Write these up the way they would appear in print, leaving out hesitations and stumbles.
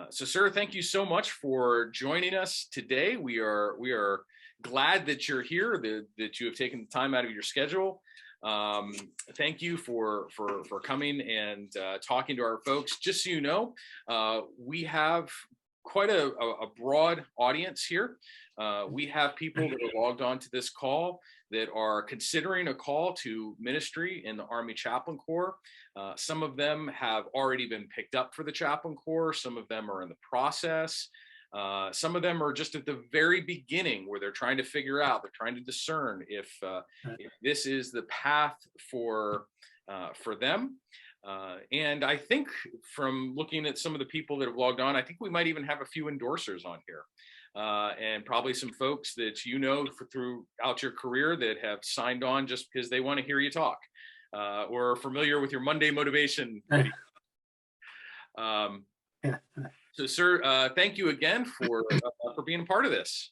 So, sir, thank you so much for joining us today. We are glad that you're here, that you have taken the time out of your schedule. Thank you for coming and talking to our folks. Just so you know, we have quite a broad audience here. We have people that are logged on to this call that are considering a call to ministry in the Army Chaplain Corps. Some of them have already been picked up for the Chaplain Corps. Some of them are in the process. Some of them are just at the very beginning where they're trying to figure out, they're trying to discern if this is the path for them. And I think from looking at some of the people that have logged on, I think we might even have a few endorsers on here. And probably some folks that you know throughout your career that have signed on just because they want to hear you talk, or are familiar with your Monday motivation video. So, sir, thank you again for being a part of this.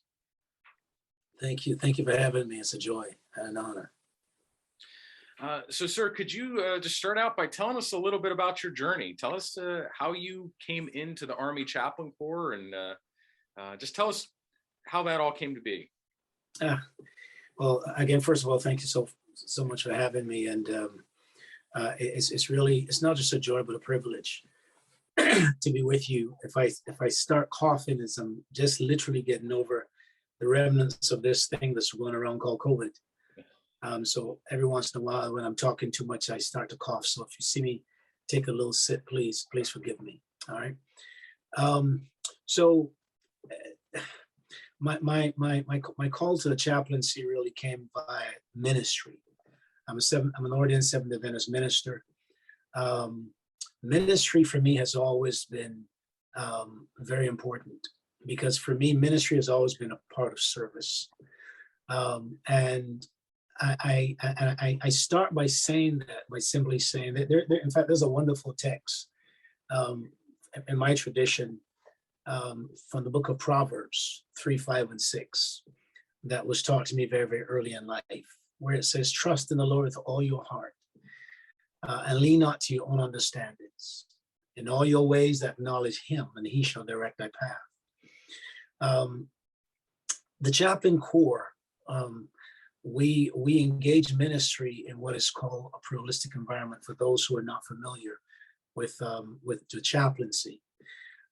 Thank you. Thank you for having me. It's a joy and an honor. So, sir, could you just start out by telling us a little bit about your journey? Tell us how you came into the Army Chaplain Corps, and just tell us how that all came to be. Well, again, first of all, thank you so much for having me. And it's not just a joy, but a privilege to be with you. If I start coughing, as I'm just literally getting over the remnants of this thing that's going around called COVID. So every once in a while, when I'm talking too much, I start to cough. So if you see me take a little sip, please forgive me. All right. So my call to the chaplaincy really came by ministry. I'm an ordained Seventh-day Adventist minister. Ministry for me has always been very important, because for me, ministry has always been a part of service. And I start by saying that, by simply saying that in fact, there's a wonderful text in my tradition from the book of Proverbs 3, 5, and 6 that was taught to me very, very early in life, where it says, trust in the Lord with all your heart and lean not to your own understandings. In all your ways acknowledge him, and he shall direct thy path. The Chaplain Corps, we engage ministry in what is called a pluralistic environment for those who are not familiar with the chaplaincy.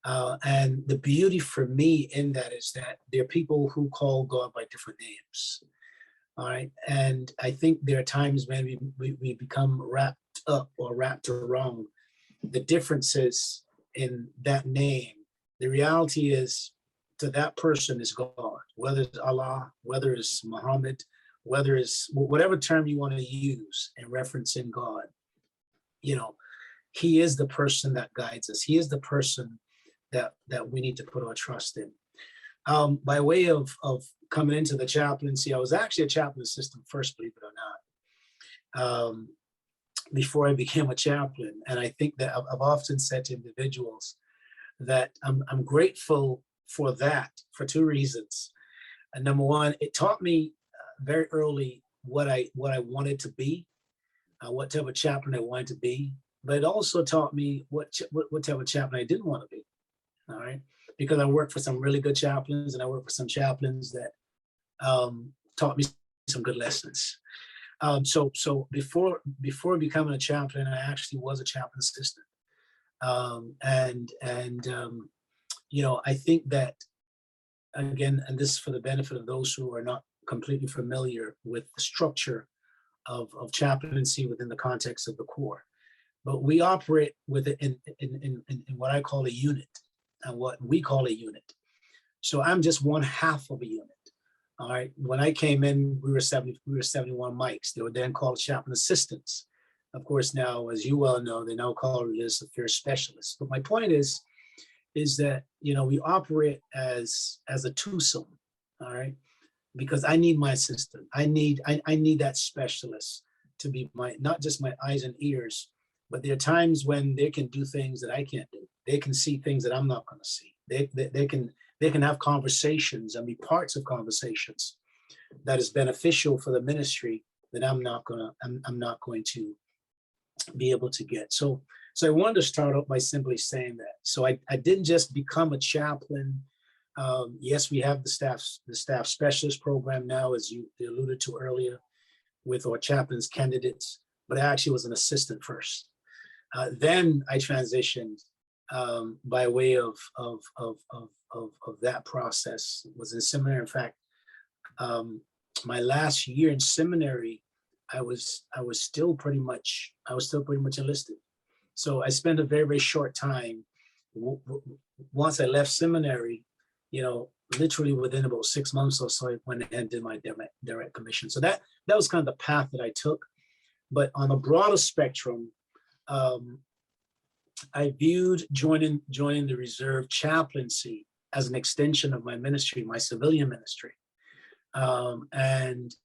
And the beauty for me in that is that there are people who call God by different names. All right. And I think there are times when we become wrapped up or wrapped around the differences in that name. The reality is, to that person is God, whether it's Allah, whether it's Muhammad, whether it's whatever term you want to use in referencing God. You know, he is the person that guides us. He is the person that we need to put our trust in. By way of coming into the chaplaincy, I was actually a chaplain assistant first, believe it or not, before I became a chaplain. And I think that I've often said to individuals that I'm grateful for that for two reasons. And number one, it taught me very early what I wanted to be, what type of chaplain I wanted to be. But it also taught me what type of chaplain I didn't want to be. All right, because I worked for some really good chaplains, and I worked for some chaplains that taught me some good lessons. So before becoming a chaplain, I actually was a chaplain assistant, you know, I think that, again, and this is for the benefit of those who are not completely familiar with the structure of chaplaincy within the context of the Corps, but we operate with it in what I call a unit, and what we call a unit. So I'm just one half of a unit. All right. When I came in, we were 71 mics. They were then called chaplain assistants. Of course, now, as you well know, they now call religious affairs specialists. But my point is that, you know, we operate as a twosome. All right. Because I need my assistant. I need that specialist to be not just my eyes and ears, but there are times when they can do things that I can't do. They can see things that I'm not going to see. They can have conversations and be parts of conversations that is beneficial for the ministry that I'm not going to be able to get. So I wanted to start off by simply saying that So I didn't just become a chaplain. Yes, we have the staff specialist program now, as you alluded to earlier, with our chaplains candidates, but I actually was an assistant first. Then I transitioned by way of that process. Was in seminary. In fact, my last year in seminary, I was still pretty much enlisted. So I spent a very, very short time. Once I left seminary, literally within about 6 months or so, I went ahead and did my direct commission. So that was kind of the path that I took. But on a broader spectrum, I viewed joining the reserve chaplaincy as an extension of my ministry, my civilian ministry, and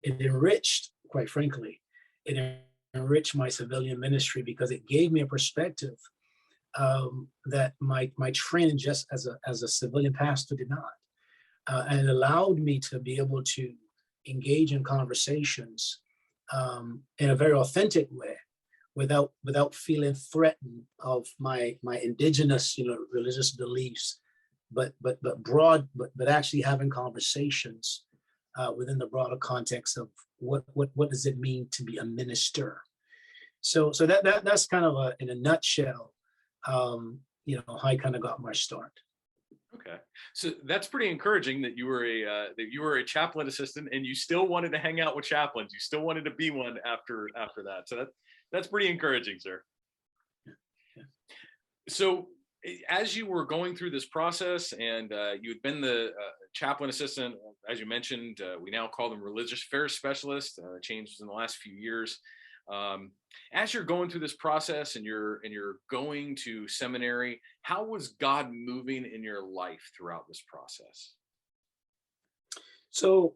it enriched, quite frankly, it enriched my civilian ministry because it gave me a perspective that my training just as a civilian pastor did not, and it allowed me to be able to engage in conversations in a very authentic way, without feeling threatened of my indigenous religious beliefs, but actually having conversations within the broader context of what does it mean to be a minister. So that's kind of in a nutshell, how I kind of got my start. Okay, so that's pretty encouraging that you were a chaplain assistant and you still wanted to hang out with chaplains. You still wanted to be one after that. So that's pretty encouraging, sir. Yeah. So as you were going through this process, and you had been the chaplain assistant, as you mentioned, we now call them religious affairs specialists. Changed in the last few years. As you're going through this process and you're going to seminary, how was God moving in your life throughout this process? So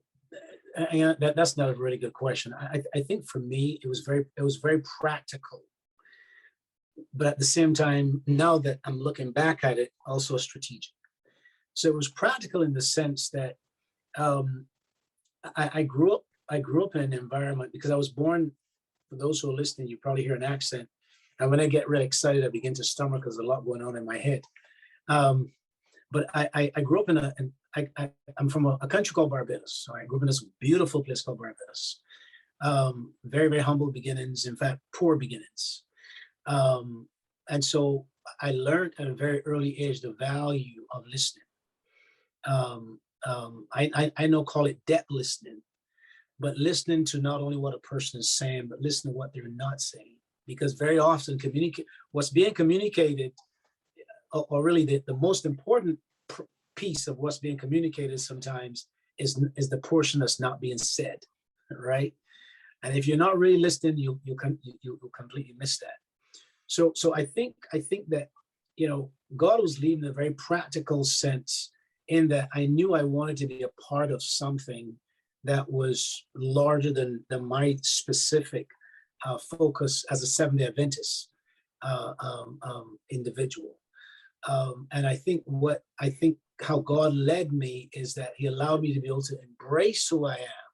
that's not a really good question. I think for me, it was very practical, but at the same time, now that I'm looking back at it, also strategic. So it was practical in the sense that I grew up in an environment, because I was born. For those who are listening, you probably hear an accent. And when I get really excited, I begin to stammer because there's a lot going on in my head. But I grew up I'm from a country called Barbados. So I grew up in this beautiful place called Barbados. Very, very humble beginnings. In fact, poor beginnings. And so I learned at a very early age the value of listening. I now call it debt listening. But listening to not only what a person is saying, but listening to what they're not saying. Because very often what's being communicated, or really the most important piece of what's being communicated sometimes is the portion that's not being said, right? And if you're not really listening, you'll completely miss that. So I think that, God was leading in a very practical sense, in that I knew I wanted to be a part of something that was larger than my specific focus as a Seventh-day Adventist individual. And I think how God led me is that He allowed me to be able to embrace who I am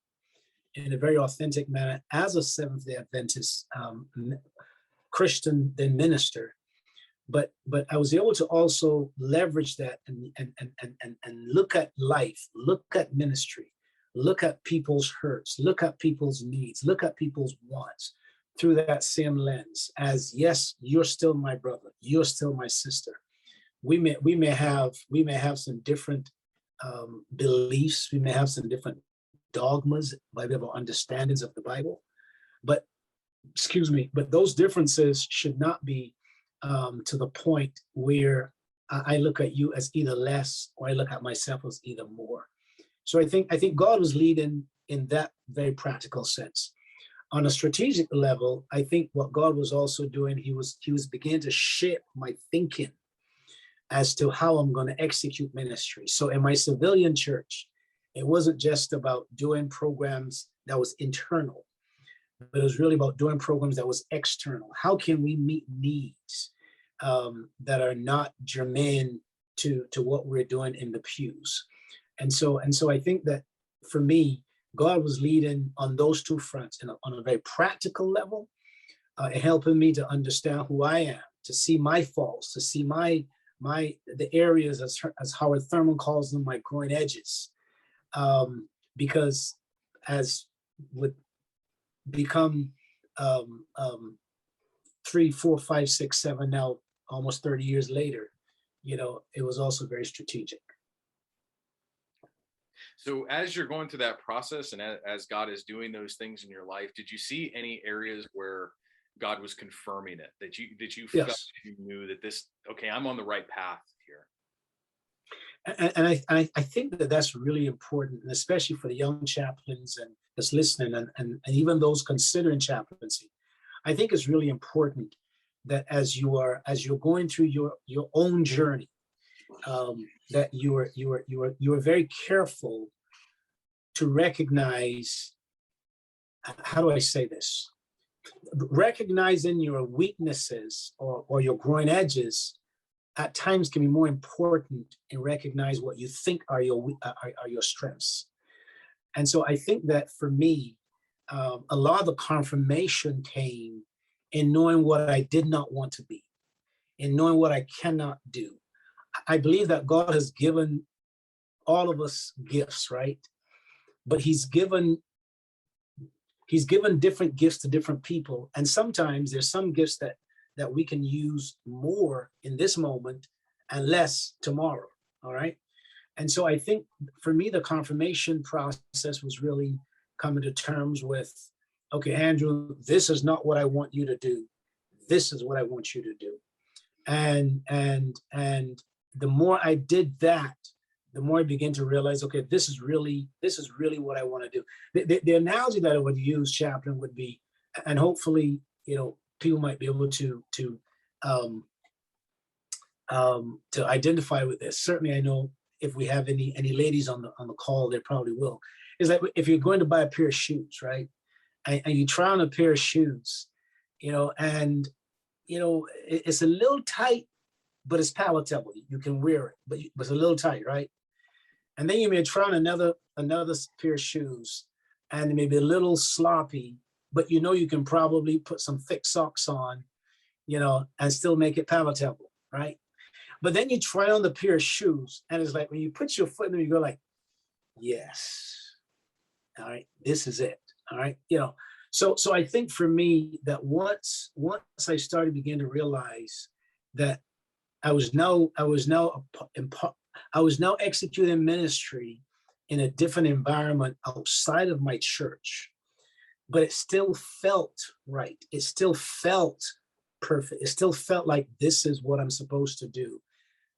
in a very authentic manner as a Seventh-day Adventist Christian, then minister. But I was able to also leverage that and look at life, look at ministry, look at people's hurts, look at people's needs, look at people's wants through that same lens as, yes, you're still my brother, you're still my sister. We may have some different beliefs, we may have some different dogmas, by way of our understandings of the Bible, but those differences should not be to the point where I look at you as either less, or I look at myself as either more. So I think God was leading in that very practical sense. On a strategic level, I think what God was also doing, he was beginning to shape my thinking as to how I'm going to execute ministry. So in my civilian church, it wasn't just about doing programs that was internal, but it was really about doing programs that was external. How can we meet needs that are not germane to what we're doing in the pews? And so I think that for me, God was leading on those two fronts, on a very practical level, helping me to understand who I am to see my faults, to see the areas, as Howard Thurman calls them, my groin edges, because as would become 3, 4, 5, 6, 7, now almost 30 years later, it was also very strategic. So as you're going through that process and as God is doing those things in your life, did you see any areas where God was confirming it, that you felt, Yes. you knew that okay, I'm on the right path here? And I think that that's really important, and especially for the young chaplains and that's listening, and even those considering chaplaincy. I think it's really important that as you're going through your own journey, that you are very careful to recognize, how do I say this? Recognizing your weaknesses or your groin edges at times can be more important, and recognize what you think are your strengths. And so I think that for me, a lot of the confirmation came in knowing what I did not want to be, in knowing what I cannot do. I believe that God has given all of us gifts, right? But he's given different gifts to different people. And sometimes there's some gifts that we can use more in this moment and less tomorrow, all right? And so I think for me, the confirmation process was really coming to terms with, okay, Andrew, this is not what I want you to do. This is what I want you to do. And the more I did that, the more I began to realize, okay, this is really what I want to do. The analogy that I would use, Chaplain, would be, and hopefully, people might be able to identify with this. Certainly, I know if we have any ladies on the call, they probably will. Is like if you're going to buy a pair of shoes, right? And you try on a pair of shoes, and it's a little tight, but it's palatable. You can wear it, but it's a little tight, right? And then you may try on another pair of shoes, and it may be a little sloppy, but you can probably put some thick socks on, and still make it palatable, right? But then you try on the pair of shoes, and it's like when you put your foot in them, you go like, yes, all right, this is it, all right, So I think for me that once I started begin to realize that I was now executing ministry in a different environment outside of my church, but it still felt right. It still felt perfect. It still felt like this is what I'm supposed to do.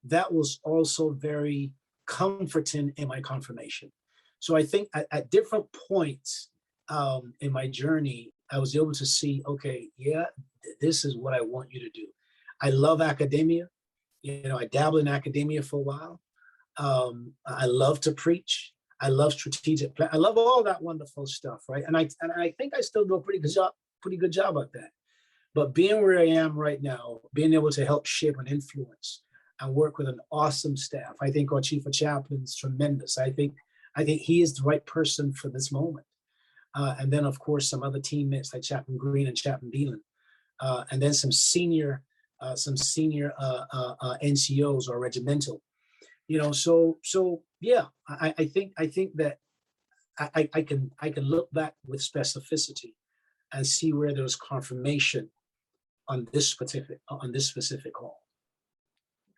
That was also very comforting in my confirmation. So I think at different points in my journey, I was able to see, okay, yeah, this is what I want you to do. I love academia. I dabbled in academia for a while. I love to preach. I love strategic plan. I love all that wonderful stuff, right? And I think I still do a pretty good job at that. But being where I am right now, being able to help shape and influence and work with an awesome staff. I think our Chief of Chaplains is tremendous. I think he is the right person for this moment. And then, of course, some other teammates like Chaplain Green and Chaplain Beelan, and then some senior NCOs or regimental. So yeah, I think that I can look back with specificity and see where there's confirmation on this specific call.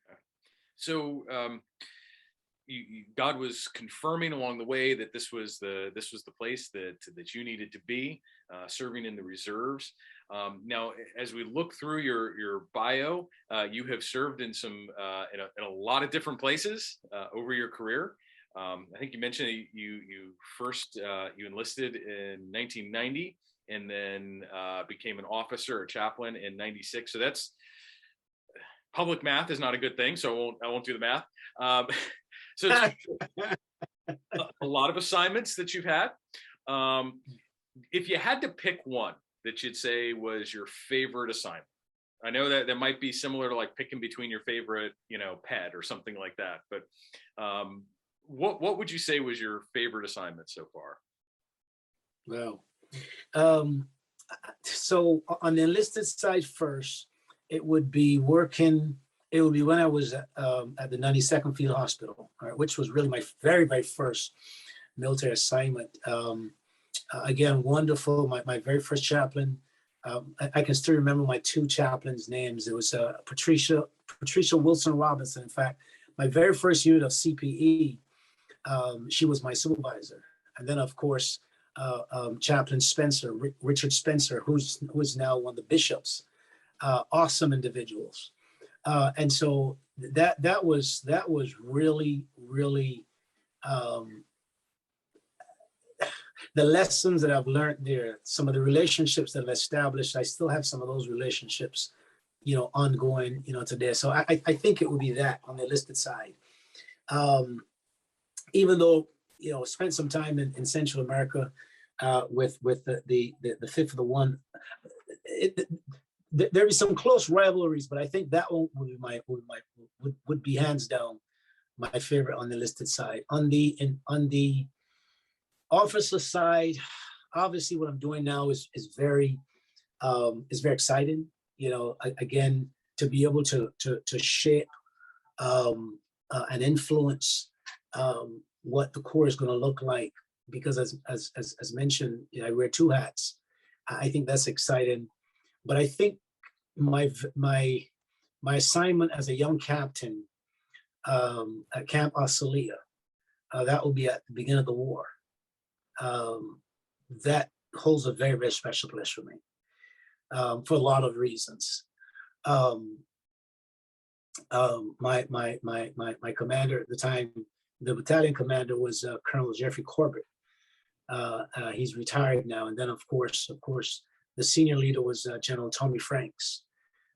Okay. So God was confirming along the way that this was the place that you needed to be, serving in the reserves. Now, as we look through your bio, you have served in in a lot of different places over your career. I think you mentioned you first you enlisted in 1990, and then became an officer or chaplain in 96. So that's, public math is not a good thing, so I won't do the math. So it's a lot of assignments that you've had. If you had to pick one that you'd say was your favorite assignment, I know that might be similar to like picking between your favorite, pet or something like that. But what would you say was your favorite assignment so far? Well, so on the enlisted side first, it would be working. It would be when I was at the 92nd Field Hospital, all right, which was really my very first military assignment. Again, wonderful. My very first chaplain. I can still remember my two chaplains' names. It was Patricia Wilson Robinson. In fact, my very first unit of CPE, she was my supervisor. And then, of course, Chaplain Spencer, Richard Spencer, who is now one of the bishops. Awesome individuals. And so that was really the lessons that I've learned there, some of the relationships that I've established. I still have some of those relationships, ongoing, today. So I think it would be that on the enlisted side. Even though, spent some time in Central America with the Fifth of the One, there be some close rivalries, but I think that one would be hands down my favorite on the enlisted side. On the officer side, obviously what I'm doing now is very exciting. Again, to be able to shape and influence what the Corps is going to look like, because as mentioned, I wear two hats. I think that's exciting. But I think my assignment as a young captain at Camp Australia, that will be at the beginning of the war. That holds a very special place for me for a lot of reasons. My commander at the time, the battalion commander, was Colonel Jeffrey Corbett. He's retired now, and then of course the senior leader was General Tommy Franks.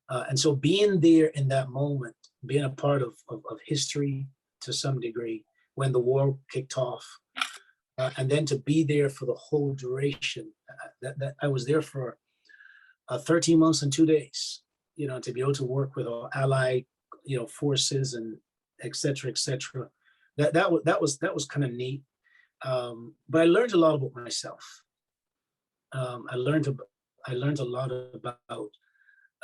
And so being there in that moment, being a part of history to some degree when the war kicked off, and then to be there for the whole duration, that I was there for 13 months and 2 days, to be able to work with our allied, forces and et cetera. That was kind of neat. But I learned a lot about myself. I learned a lot about,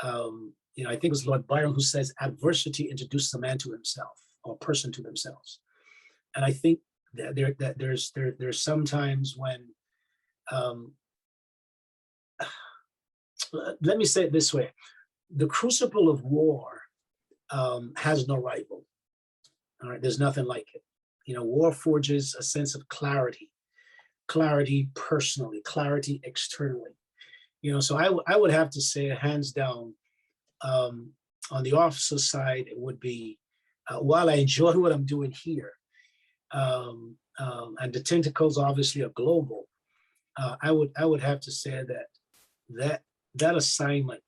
I think it was Lord Byron who says, adversity introduces a man to himself, or a person to themselves. And I think that there's sometimes when, let me say it this way, the crucible of war has no rival. All right, there's nothing like it. War forges a sense of clarity personally, clarity externally. So I would have to say, hands down, on the officer side, it would be, while I enjoy what I'm doing here, and the tentacles obviously are global, I would have to say that assignment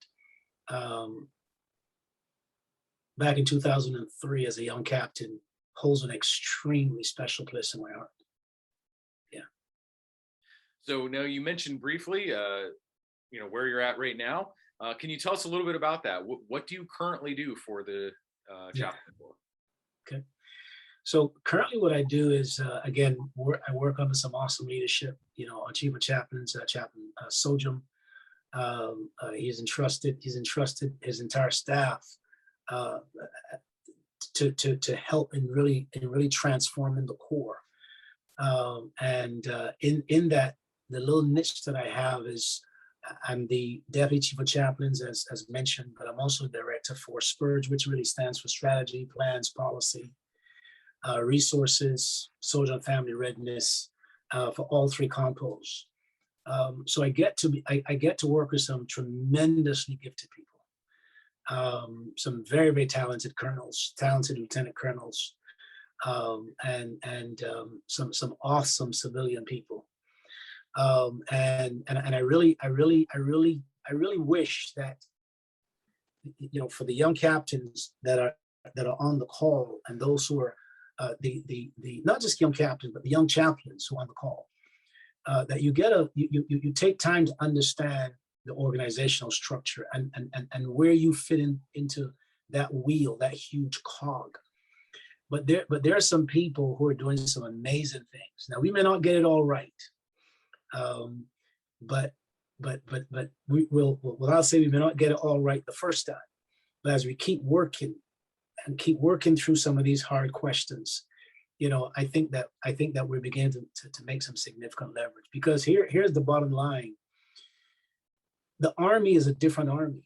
back in 2003 as a young captain holds an extremely special place in my heart. Yeah. So now you mentioned briefly, where you're at right now. Can you tell us a little bit about that? What do you currently do for the Chaplain Corps? Okay. So currently what I do is, again, I work under some awesome leadership, our Chief of Chaplains, Chaplain Sojum. He's entrusted his entire staff to help in really transforming the Corps. And in that, the little niche that I have is, I'm the Deputy Chief of Chaplains, as mentioned, but I'm also Director for SPURGE, which really stands for Strategy, Plans, Policy, Resources, Soldier and Family Readiness, for all three compos. So I get to work with some tremendously gifted people, some very talented colonels, talented lieutenant colonels, and some awesome civilian people. And I really wish that, for the young captains that are on the call, and those who are the not just young captains, but the young chaplains who are on the call, that you take time to understand the organizational structure and where you fit into that wheel, that huge cog. But there are some people who are doing some amazing things. Now, we may not get it all right. But we will, I'll say we may not get it all right the first time, But as we keep working and keep working through some of these hard questions, I think that we're beginning to make some significant leverage, because here's the bottom line. The Army is a different army.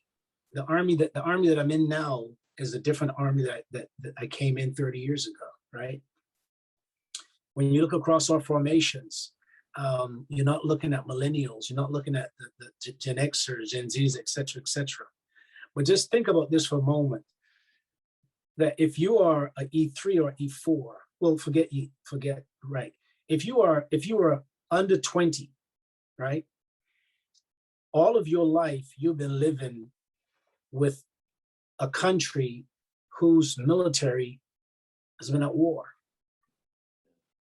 The army that I'm in now is a different army that I came in 30 years ago, right? When you look across our formations, you're not looking at millennials, you're not looking at the Gen Xers, Gen Zs, et cetera, et cetera. But just think about this for a moment, that if you are an E3 or E4, well, forget, right? If you are under 20, right? All of your life, you've been living with a country whose military has been at war.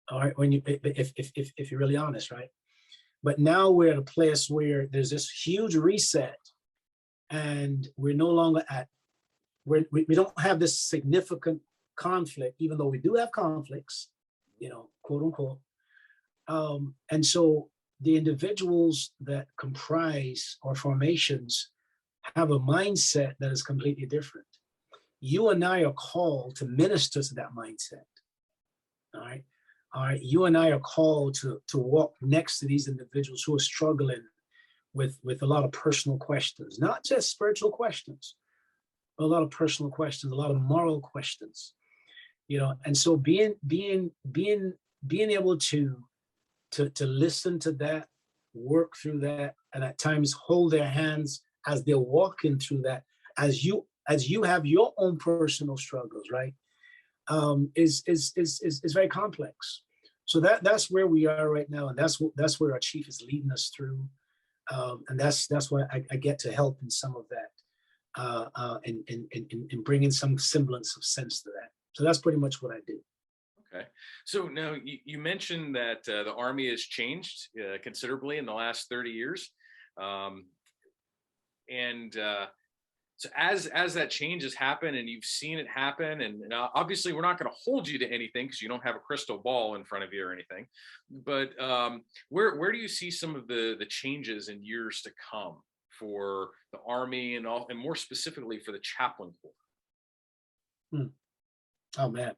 All right, if you're really honest, right? But now we're at a place where there's this huge reset, and we're no longer we don't have this significant conflict, even though we do have conflicts, quote unquote. And so the individuals that comprise our formations have a mindset that is completely different. You and I are called to minister to that mindset. All right. All right. You and I are called to walk next to these individuals who are struggling with a lot of personal questions, not just spiritual questions, but a lot of personal questions, a lot of moral questions. And so being able to listen to that, work through that, and at times hold their hands as they're walking through that, as you have your own personal struggles, right? Is very complex. So that's where we are right now, and that's where our chief is leading us through, and that's why I get to help in some of that, and bringing some semblance of sense to that. So that's pretty much what I do. Okay. So now you mentioned that the Army has changed considerably in the last 30 years. So as that change has happened and you've seen it happen, and obviously we're not going to hold you to anything because you don't have a crystal ball in front of you or anything, but where do you see some of the changes in years to come for the Army and more specifically for the Chaplain Corps? Oh man,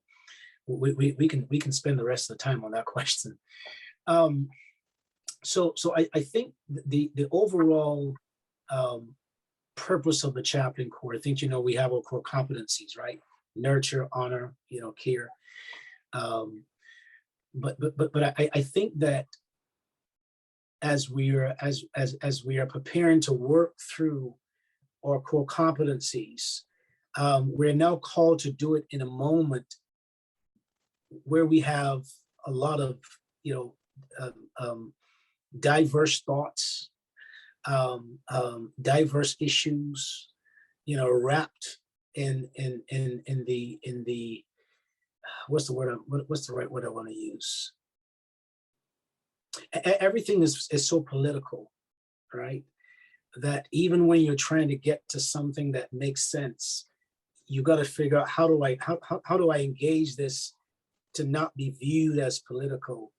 we can spend the rest of the time on that question. So I think the overall purpose of the Chaplain Corps, I think, we have our core competencies, right? Nurture, honor, care. But I think that as we are preparing to work through our core competencies, we're now called to do it in a moment where we have a lot of diverse thoughts, diverse issues, wrapped in the what's the right word I want to use? Everything is so political, right? That even when you're trying to get to something that makes sense, you got to figure out how do I engage this to not be viewed as political?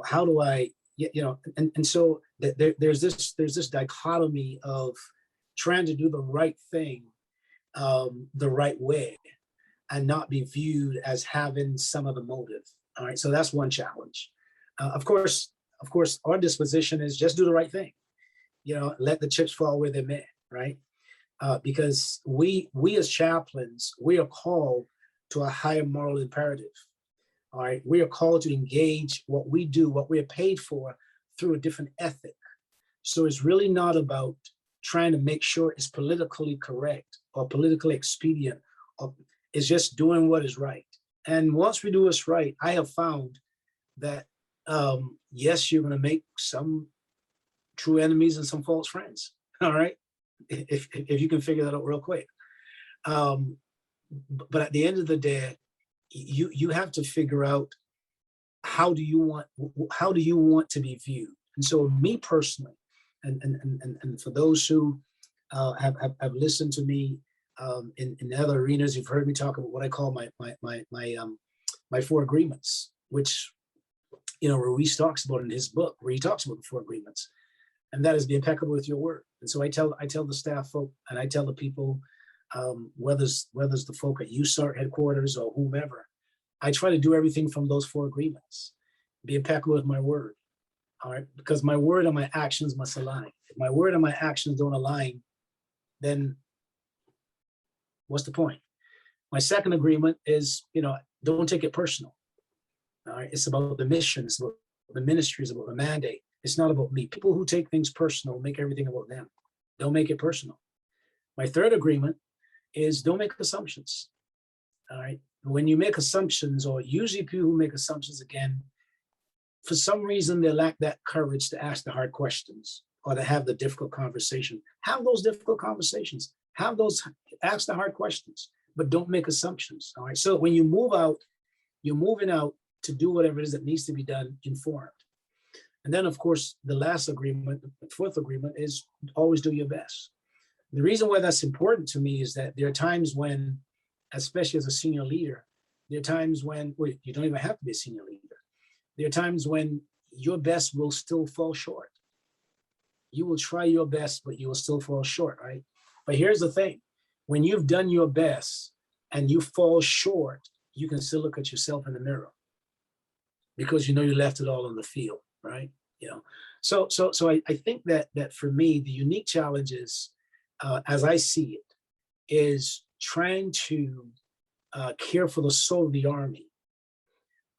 How do I, and so there's this dichotomy of trying to do the right thing the right way and not be viewed as having some other motive. All right, so that's one challenge. Of course, our disposition is just do the right thing. Let the chips fall where they may, right? Because we as chaplains, we are called to a higher moral imperative. All right, we are called to engage what we do, what we are paid for, through a different ethic. So it's really not about trying to make sure it's politically correct or politically expedient. It's just doing what is right. And once we do what's right, I have found that yes, you're going to make some true enemies and some false friends. All right, if you can figure that out real quick. But at the end of the day, you have to figure out how do you want to be viewed. And so, me personally, and for those who have listened to me in other arenas, you've heard me talk about what I call my 4 agreements, which Ruiz talks about in his book, where he talks about the 4 agreements, and that is be impeccable with your word. And so I tell the staff folk, and I tell the people whether it's the folk at USART headquarters or whomever, I try to do everything from those 4 agreements. Be impeccable with my word, all right? Because my word and my actions must align. If my word and my actions don't align, then what's the point? My second agreement is, don't take it personal. All right, it's about the mission, it's about the ministry, it's about the mandate. It's not about me. People who take things personal make everything about them. Don't make it personal. My third agreement is don't make assumptions. All right. When you make assumptions, or usually people who make assumptions, again, for some reason they lack that courage to ask the hard questions or to have the difficult conversation. Have those difficult conversations. Ask the hard questions, but don't make assumptions. All right. So when you move out, you're moving out to do whatever it is that needs to be done informed. And then, of course, the last agreement, the fourth agreement, is always do your best. The reason why that's important to me is that there are times when, especially as a senior leader, there are times when, well, you don't even have to be a senior leader. There are times when your best will still fall short. You will try your best, but you will still fall short, right? But here's the thing. When you've done your best and you fall short, you can still look at yourself in the mirror because you know you left it all on the field, right? So I think that for me, the unique challenge is, as I see it, is trying to care for the soul of the Army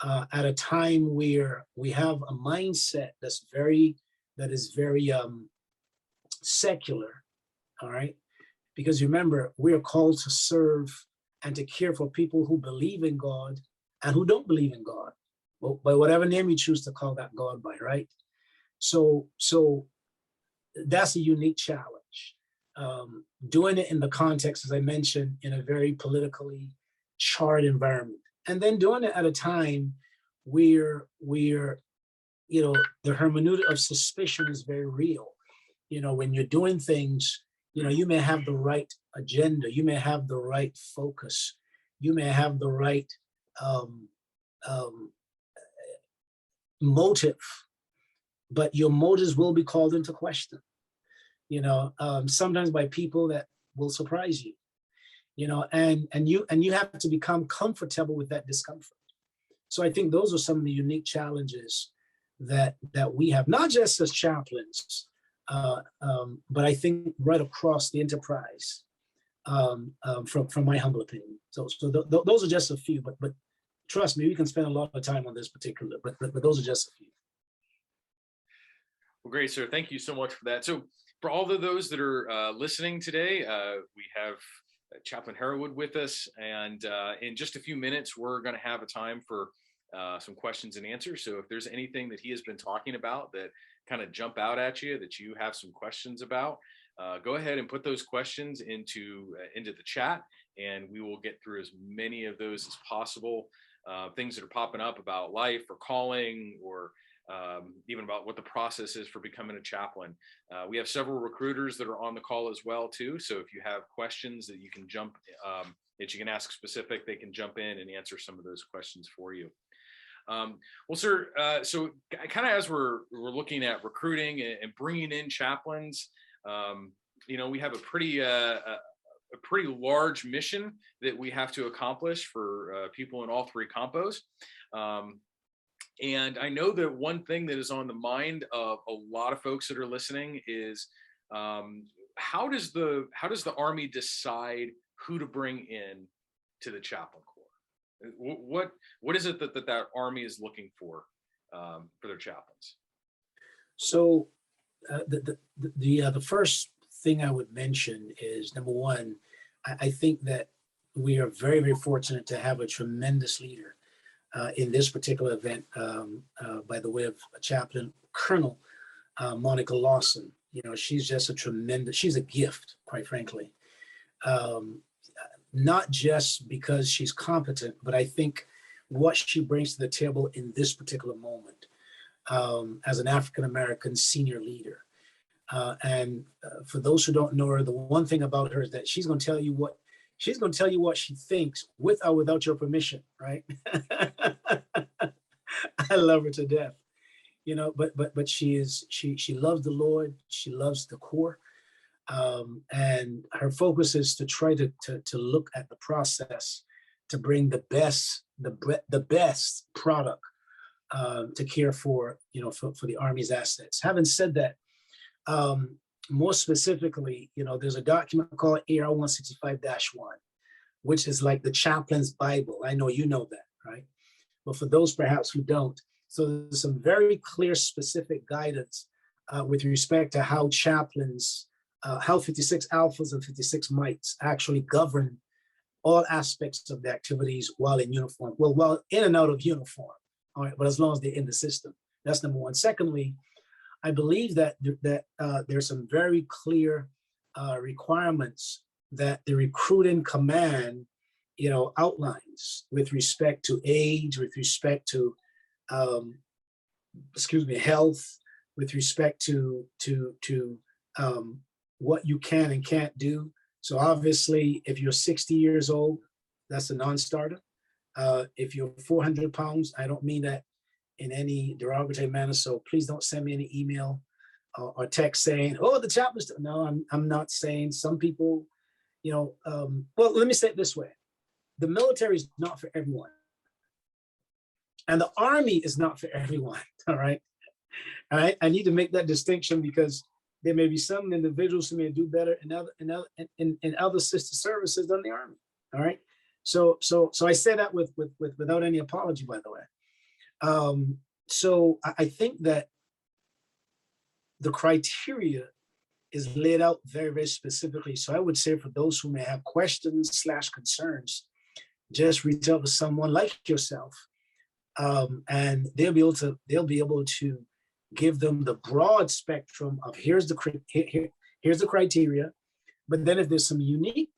at a time where we have a mindset that is very secular, all right? Because remember, we are called to serve and to care for people who believe in God and who don't believe in God, well, by whatever name you choose to call that God by, right? So that's a unique challenge. Doing it in the context, as I mentioned, in a very politically charged environment, and then doing it at a time where the hermeneutic of suspicion is very real. When you're doing things, you may have the right agenda, you may have the right focus, you may have the right motive, but your motives will be called into question. Sometimes by people that will surprise you. And you have to become comfortable with that discomfort. So I think those are some of the unique challenges that we have, not just as chaplains, but I think right across the enterprise, from my humble opinion. So those are just a few, but trust me, we can spend a lot of time on this particular, but those are just a few. Well, great, sir. Thank you so much for that. So for all of those that are listening today, we have Chaplain Harewood with us, and in just a few minutes, we're going to have a time for some questions and answers. So if there's anything that he has been talking about that kind of jump out at you, that you have some questions about, go ahead and put those questions into the chat, and we will get through as many of those as possible. Things that are popping up about life or calling, or even about what the process is for becoming a chaplain. We have several recruiters that are on the call as well too. So if you have questions that you can that you can ask specific, they can jump in and answer some of those questions for you. Well, sir, so kind of as we're looking at recruiting and bringing in chaplains, we have a pretty large mission that we have to accomplish for people in all 3 compos. And I know that one thing that is on the mind of a lot of folks that are listening is how does the Army decide who to bring in to the chaplain corps? What is it that Army is looking for their chaplains? So the first thing I would mention is, number one, I think that we are very, very fortunate to have a tremendous leader in this particular event, by the way of a chaplain, Colonel Monica Lawson. She's just she's a gift, quite frankly. Not just because she's competent, but I think what she brings to the table in this particular moment as an African-American senior leader. And for those who don't know her, the one thing about her is that she's going to tell you what she thinks with or without your permission, right? I love her to death, but she loves the Lord. She loves the Corps. And her focus is to try to look at the process to bring the best product to care for, for the Army's assets. Having said that, more specifically, there's a document called AR 165-1, which is like the chaplain's Bible. I know you know that, right? But for those perhaps who don't, so there's some very clear, specific guidance with respect to how chaplains, how 56 alphas and 56 mites actually govern all aspects of the activities while in uniform. Well, while in and out of uniform, all right, but as long as they're in the system. That's number one. Secondly, I believe that there's some very clear requirements that the recruiting command, outlines with respect to age, with respect to, health, with respect to what you can and can't do. So obviously, if you're 60 years old, that's a non-starter. If you're 400 pounds, I don't mean that in any derogatory manner. So please don't send me any email or text saying, "Oh, the chaplain's." No, I'm not saying. Some people, well, let me say it this way: the military is not for everyone, and the Army is not for everyone. All right, I need to make that distinction because there may be some individuals who may do better in other sister services than the Army. All right, so I say that without any apology, by the way. So I think that the criteria is laid out very, very specifically. So I would say for those who may have questions / concerns, just reach out to someone like yourself, and they'll be able to give them the broad spectrum of here's the criteria. But then if there's some unique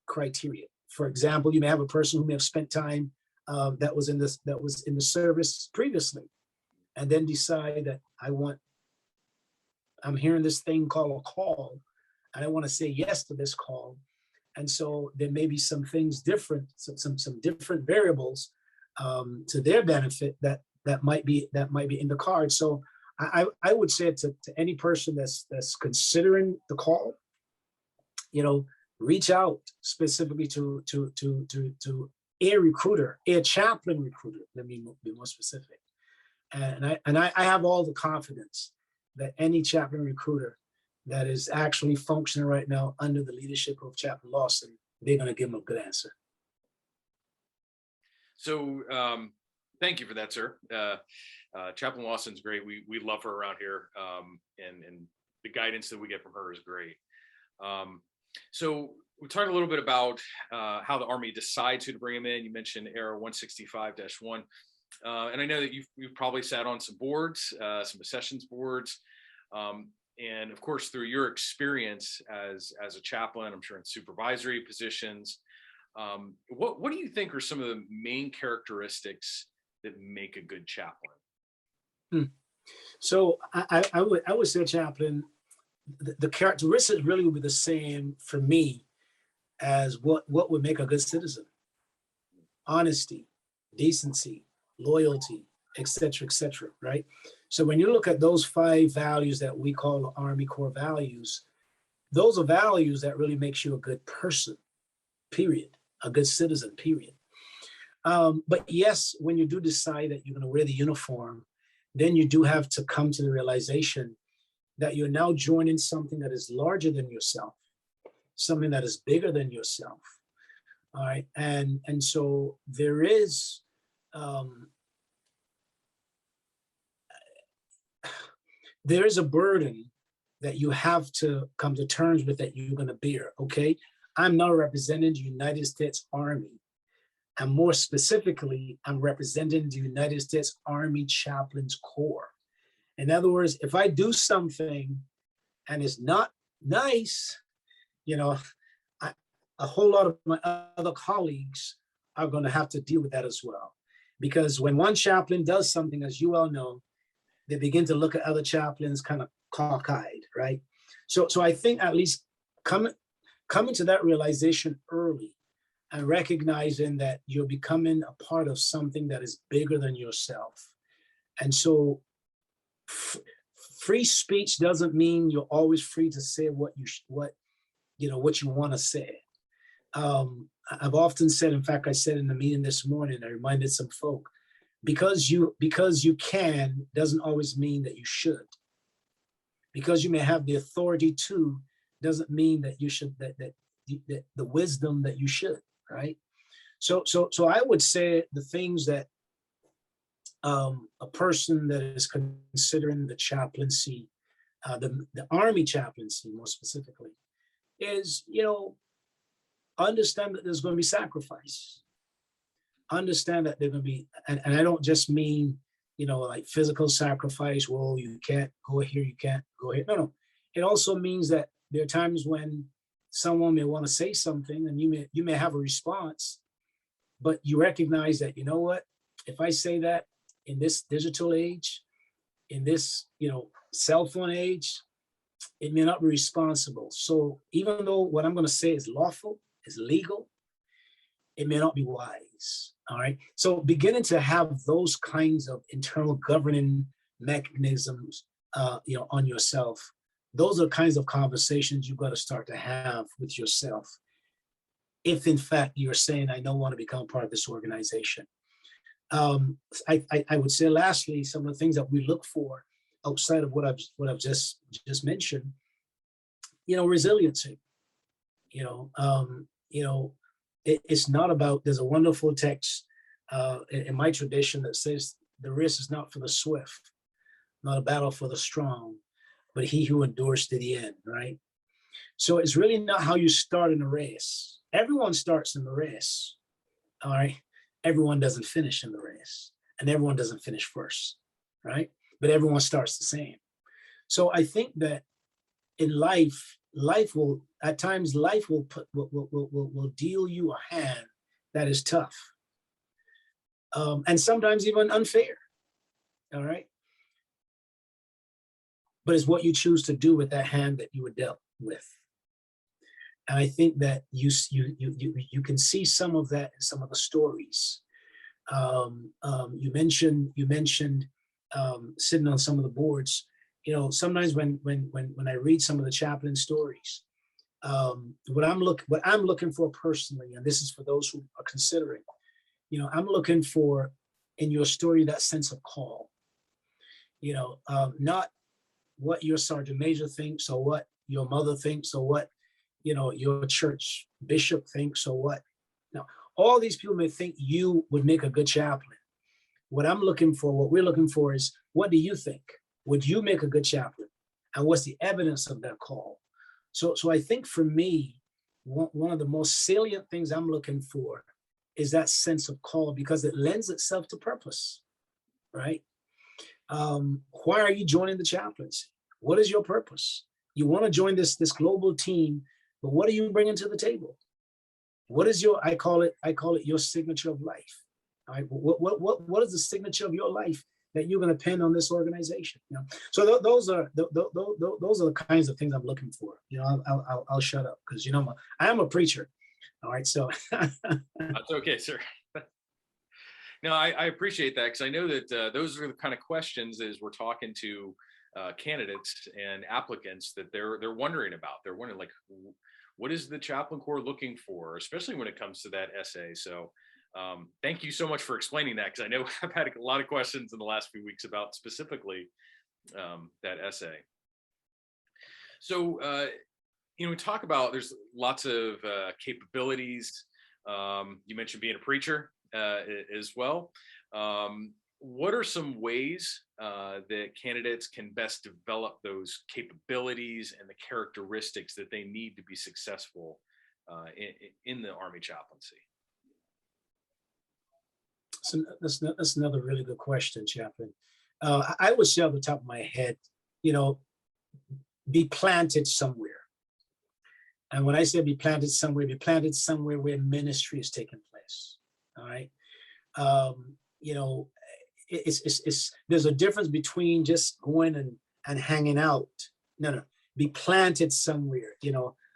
criteria, for example, you may have a person who may have spent time that was in the service previously, and then decide that I'm hearing this thing called a call, and I want to say yes to this call. And so there may be some things different, some different variables to their benefit that might be in the card. So I would say to any person that's considering the call, reach out specifically to a recruiter, a chaplain recruiter. Let me be more specific. And I have all the confidence that any chaplain recruiter that is actually functioning right now under the leadership of Chaplain Lawson, they're going to give them a good answer. So thank you for that, sir. Chaplain Lawson's great. We love her around here, and the guidance that we get from her is great. So we talked a little bit about how the Army decides who to bring him in. You mentioned AR 165-1. And I know that you've probably sat on some boards, some accessions boards. And of course, through your experience as a chaplain, I'm sure in supervisory positions, what do you think are some of the main characteristics that make a good chaplain? So I would say, chaplain, the characteristics really would be the same for me as what would make a good citizen: honesty, decency, loyalty, et cetera, right? So when you look at those 5 values that we call Army Corps values, those are values that really makes you a good person, period, a good citizen, period. But yes, when you do decide that you're going to wear the uniform, then you do have to come to the realization that you're now joining something that is larger than yourself, something that is bigger than yourself. All right, and so there is a burden that you have to come to terms with, that you're going to bear. Okay, I'm now representing the United States Army, and more specifically, I'm representing the United States Army Chaplains Corps. In other words, if I do something and it's not nice, a whole lot of my other colleagues are going to have to deal with that as well. Because when one chaplain does something, as you all know, they begin to look at other chaplains kind of cockeyed, right? So I think at least coming to that realization early and recognizing that you're becoming a part of something that is bigger than yourself. And so free speech doesn't mean you're always free to say what you want to say. I've often said, in fact, I said in the meeting this morning, I reminded some folk, because you can doesn't always mean that you should. Because you may have the authority to doesn't mean that you should, that the wisdom that you should, right? So I would say the things that a person that is considering the chaplaincy, the Army chaplaincy more specifically, is, understand that there's going to be sacrifice. Understand that they're going to be, and I don't just mean, like physical sacrifice. Well, you can't go here, you can't go here. No. It also means that there are times when someone may want to say something, and you may have a response, but you recognize that, what, if I say that in this digital age, in this, cell phone age, it may not be responsible. So even though what I'm going to say is lawful, is legal, it may not be wise. All right. So beginning to have those kinds of internal governing mechanisms, on yourself, those are kinds of conversations you've got to start to have with yourself. If in fact you're saying, I don't want to become part of this organization. I would say lastly, some of the things that we look for outside of what I've just mentioned, resiliency. It's not about, there's a wonderful text in my tradition that says the race is not for the swift, not a battle for the strong, but he who endures to the end, right? So it's really not how you start in the race. Everyone starts in the race, all right? Everyone doesn't finish in the race, and everyone doesn't finish first, right? But everyone starts the same. So I think that in life will, at times, life will deal you a hand that is tough, and sometimes even unfair. All right, but it's what you choose to do with that hand that you were dealt with. And I think that you can see some of that in some of the stories. You mentioned sitting on some of the boards. Sometimes when I read some of the chaplain stories, what I'm looking for personally, and this is for those who are considering, I'm looking for in your story that sense of call. Not what your sergeant major thinks, or what your mother thinks, or what your church bishop thinks, or what. Now, all these people may think you would make a good chaplain. What we're looking for is, what do you think? Would you make a good chaplain? And what's the evidence of that call? So I think for me, one of the most salient things I'm looking for is that sense of call, because it lends itself to purpose, right? Why are you joining the chaplaincy? What is your purpose? You want to join this global team, but what are you bringing to the table? What is your, I call it your signature of life. All right, what is the signature of your life that you're going to pin on this organization? So those are the kinds of things I'm looking for. I'll shut up because I am a preacher. All right, so that's okay, sir. No, I appreciate that, because I know that those are the kind of questions as we're talking to candidates and applicants that they're wondering about. They're wondering, like, what is the Chaplain Corps looking for, especially when it comes to that essay. So thank you so much for explaining that, because I know I've had a lot of questions in the last few weeks about specifically that essay. So, we talk about, there's lots of capabilities. You mentioned being a preacher as well. What are some ways that candidates can best develop those capabilities and the characteristics that they need to be successful in the Army chaplaincy? So that's another really good question, Chaplain. I would say off the top of my head, be planted somewhere. And when I say be planted somewhere where ministry is taking place. All right. There's a difference between just going and hanging out. No, be planted somewhere,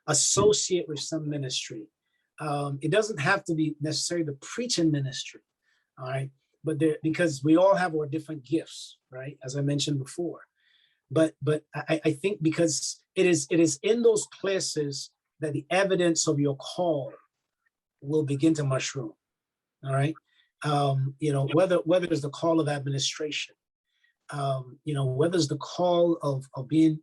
associate with some ministry. It doesn't have to be necessarily the preaching ministry. All right. But because we all have our different gifts, right? As I mentioned before. I think because it is in those places that the evidence of your call will begin to mushroom. All right. Whether it's the call of administration, whether it's the call of being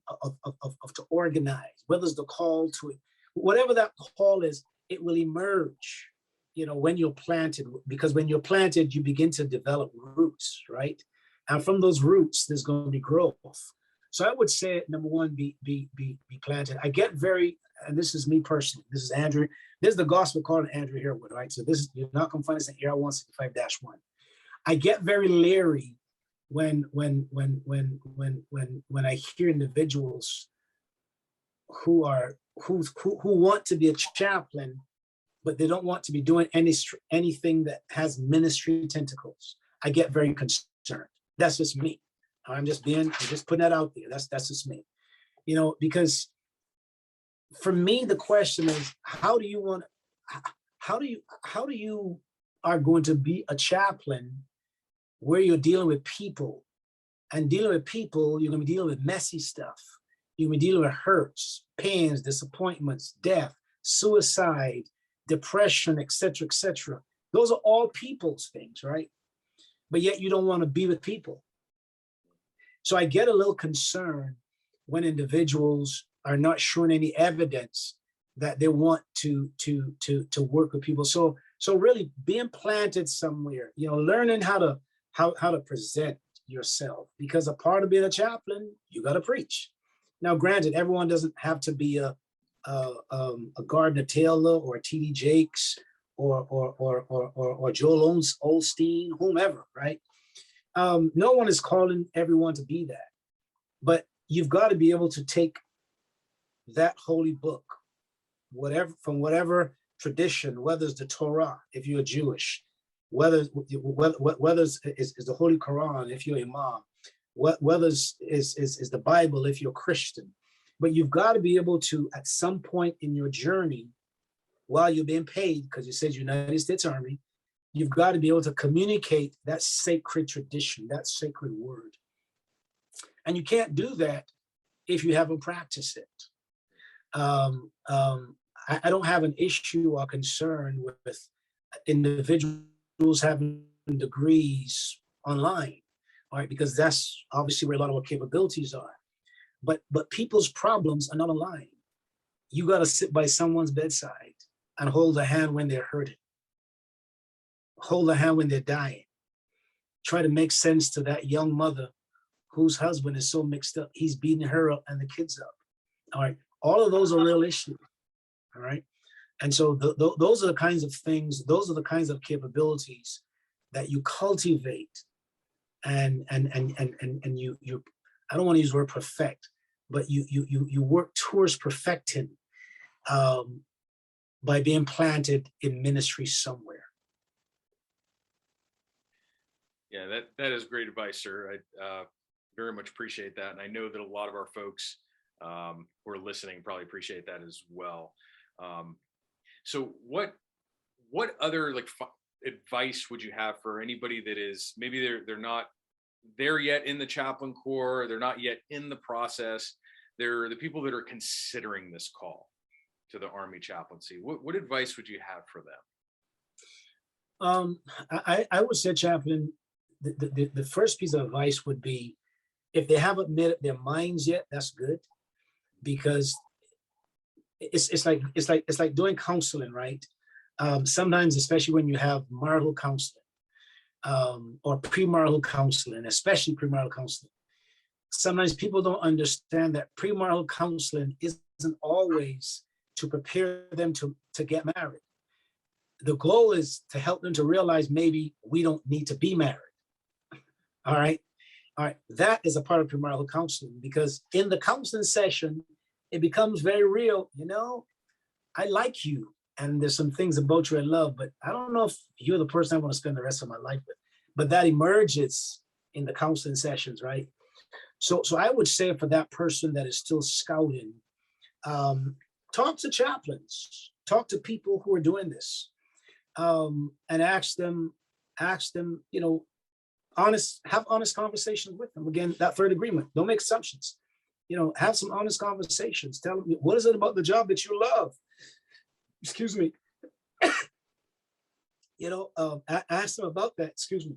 to organize, whether it's the call to whatever that call is, it will emerge, when you're planted, because when you're planted, you begin to develop roots, right? And from those roots, there's going to be growth. So I would say, number one, be planted. I get very, and this is me personally, this is Andrew, this is the gospel called Andrew Harewood, right? So this is, you're not going to find this in AR 165-1. I get very leery when I hear individuals who want to be a chaplain, but they don't want to be doing anything that has ministry tentacles. I get very concerned. That's just me. I'm just putting that out there. That's just me. Because for me, the question is, how do you are going to be a chaplain where you're dealing with people, and dealing with people, you're going to be dealing with messy stuff. You're going to be dealing with hurts, pains, disappointments, death, suicide, depression, etc., etc. Those are all people's things, right? But yet you don't want to be with people. So I get a little concerned when individuals are not showing any evidence that they want to work with people. So really being planted somewhere, learning how to present yourself, because a part of being a chaplain, you got to preach. Now, granted, everyone doesn't have to be a Gardner Taylor or a T.D. Jakes or Joel Osteen, whomever, right? No one is calling everyone to be that, but you've got to be able to take that holy book, from whatever tradition, whether it's the Torah, if you're Jewish, whether it's the Holy Quran, if you're Imam, whether is the Bible, if you're Christian. But you've got to be able to, at some point in your journey, while you're being paid, because you said United States Army, you've got to be able to communicate that sacred tradition, that sacred word. And you can't do that if you haven't practiced it. I don't have an issue or concern with individuals having degrees online, all right, because that's obviously where a lot of our capabilities are. But people's problems are not online. You got to sit by someone's bedside and hold a hand when they're hurting. Hold a hand when they're dying. Try to make sense to that young mother whose husband is so mixed up. He's beating her up and the kids up. All right. All of those are real issues. All right. And so those are the kinds of things, those are the kinds of capabilities that you cultivate and you I don't want to use the word perfect, but you work towards perfecting by being planted in ministry somewhere. Yeah, that is great advice, sir. I very much appreciate that. And I know that a lot of our folks who are listening probably appreciate that as well. So what other advice would you have for anybody that is, maybe they're not there yet in the chaplain corps, they're not yet in the process, they're the people that are considering this call to the Army chaplaincy? What advice would you have for them? I would say, chaplain, the first piece of advice would be, if they haven't made up their minds yet, that's good, because it's like doing counseling, right? Sometimes, especially when you have marital counseling or premarital counseling, especially premarital counseling, sometimes people don't understand that premarital counseling isn't always to prepare them to get married. The goal is to help them to realize maybe we don't need to be married. All right. All right. That is a part of premarital counseling, because in the counseling session, it becomes very real. I like you, and there's some things about you I love, but I don't know if you're the person I want to spend the rest of my life with. But that emerges in the counseling sessions, right? So I would say, for that person that is still scouting, talk to chaplains, talk to people who are doing this, and ask them, have honest conversations with them. Again, that third agreement, don't make assumptions. Have some honest conversations. Tell them, what is it about the job that you love? Excuse me. Ask them about that. Excuse me.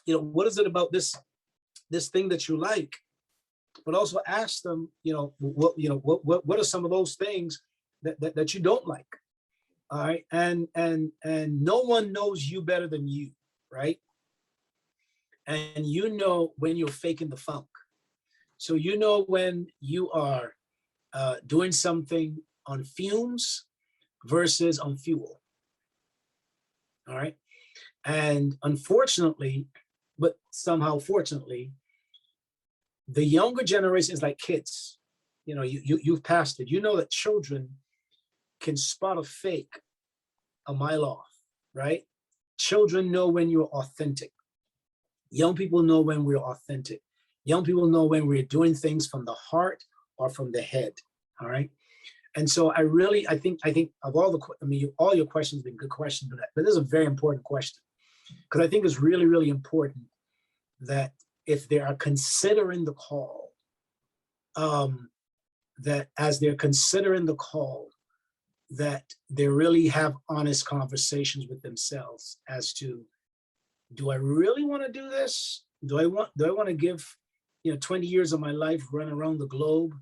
What is it about this thing that you like? But also ask them, what are some of those things that you don't like? All right. And no one knows you better than you, right? And when you're faking the funk. So when you are doing something on fumes versus on fuel. All right. And unfortunately, but somehow fortunately, the younger generation is like kids. You've passed it. That children can spot a fake a mile off, right? Children know when you're authentic. Young people know when we're authentic. Young people know when we're doing things from the heart or from the head. All right. And so I think of all your questions have been good questions, but this is a very important question, because I think it's really, really important that if they are considering the call, that as they're considering the call, that they really have honest conversations with themselves as to, do I really want to do this? Do I want to give 20 years of my life run around the globe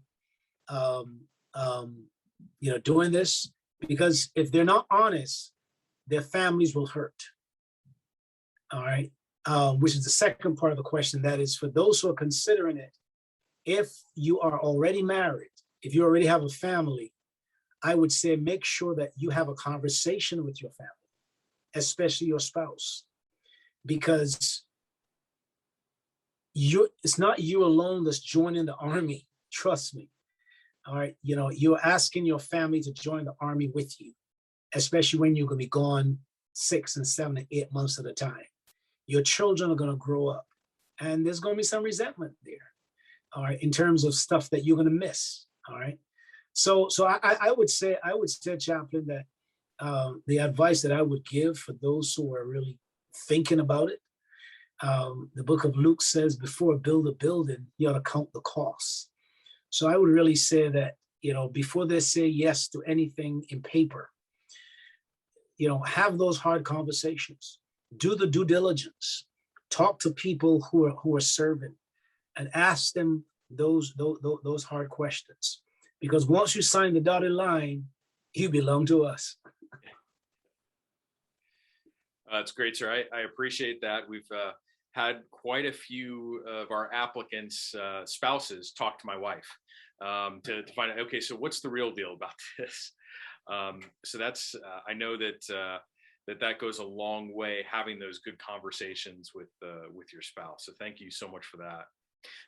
doing this? Because if they're not honest, their families will hurt. All right. Which is the second part of the question. That is, for those who are considering it, if you are already married, if you already have a family, I would say make sure that you have a conversation with your family, especially your spouse, because it's not you alone that's joining the Army. Trust me. All right. You're asking your family to join the Army with you, especially when you're going to be gone 6 and 7 and 8 months at a time. Your children are going to grow up, and there's going to be some resentment there. All right. In terms of stuff that you're going to miss. All right. So I would say, Chaplain, that the advice that I would give for those who are really thinking about it, the book of Luke says, before build a building, you ought to count the costs. So I would really say that, before they say yes to anything in paper, have those hard conversations, do the due diligence, talk to people who are serving, and ask them those hard questions. Because once you sign the dotted line, you belong to us. That's great, sir. I appreciate that. We've had quite a few of our applicants' spouses talk to my wife to find out, okay, so what's the real deal about this? So that's, I know that goes a long way, having those good conversations with your spouse. So thank you so much for that.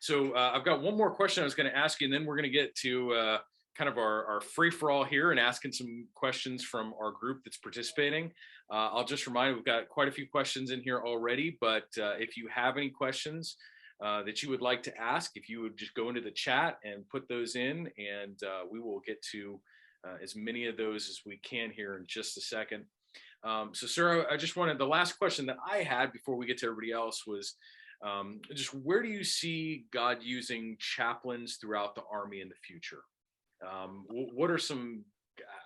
So I've got one more question I was going to ask you, and then we're going to get to kind of our free-for-all here and asking some questions from our group that's participating. I'll just remind you, we've got quite a few questions in here already, but if you have any questions that you would like to ask, if you would just go into the chat and put those in, and we will get to as many of those as we can here in just a second. So, sir, I just wanted, the last question that I had before we get to everybody else was, just where do you see God using chaplains throughout the Army in the future? What are some,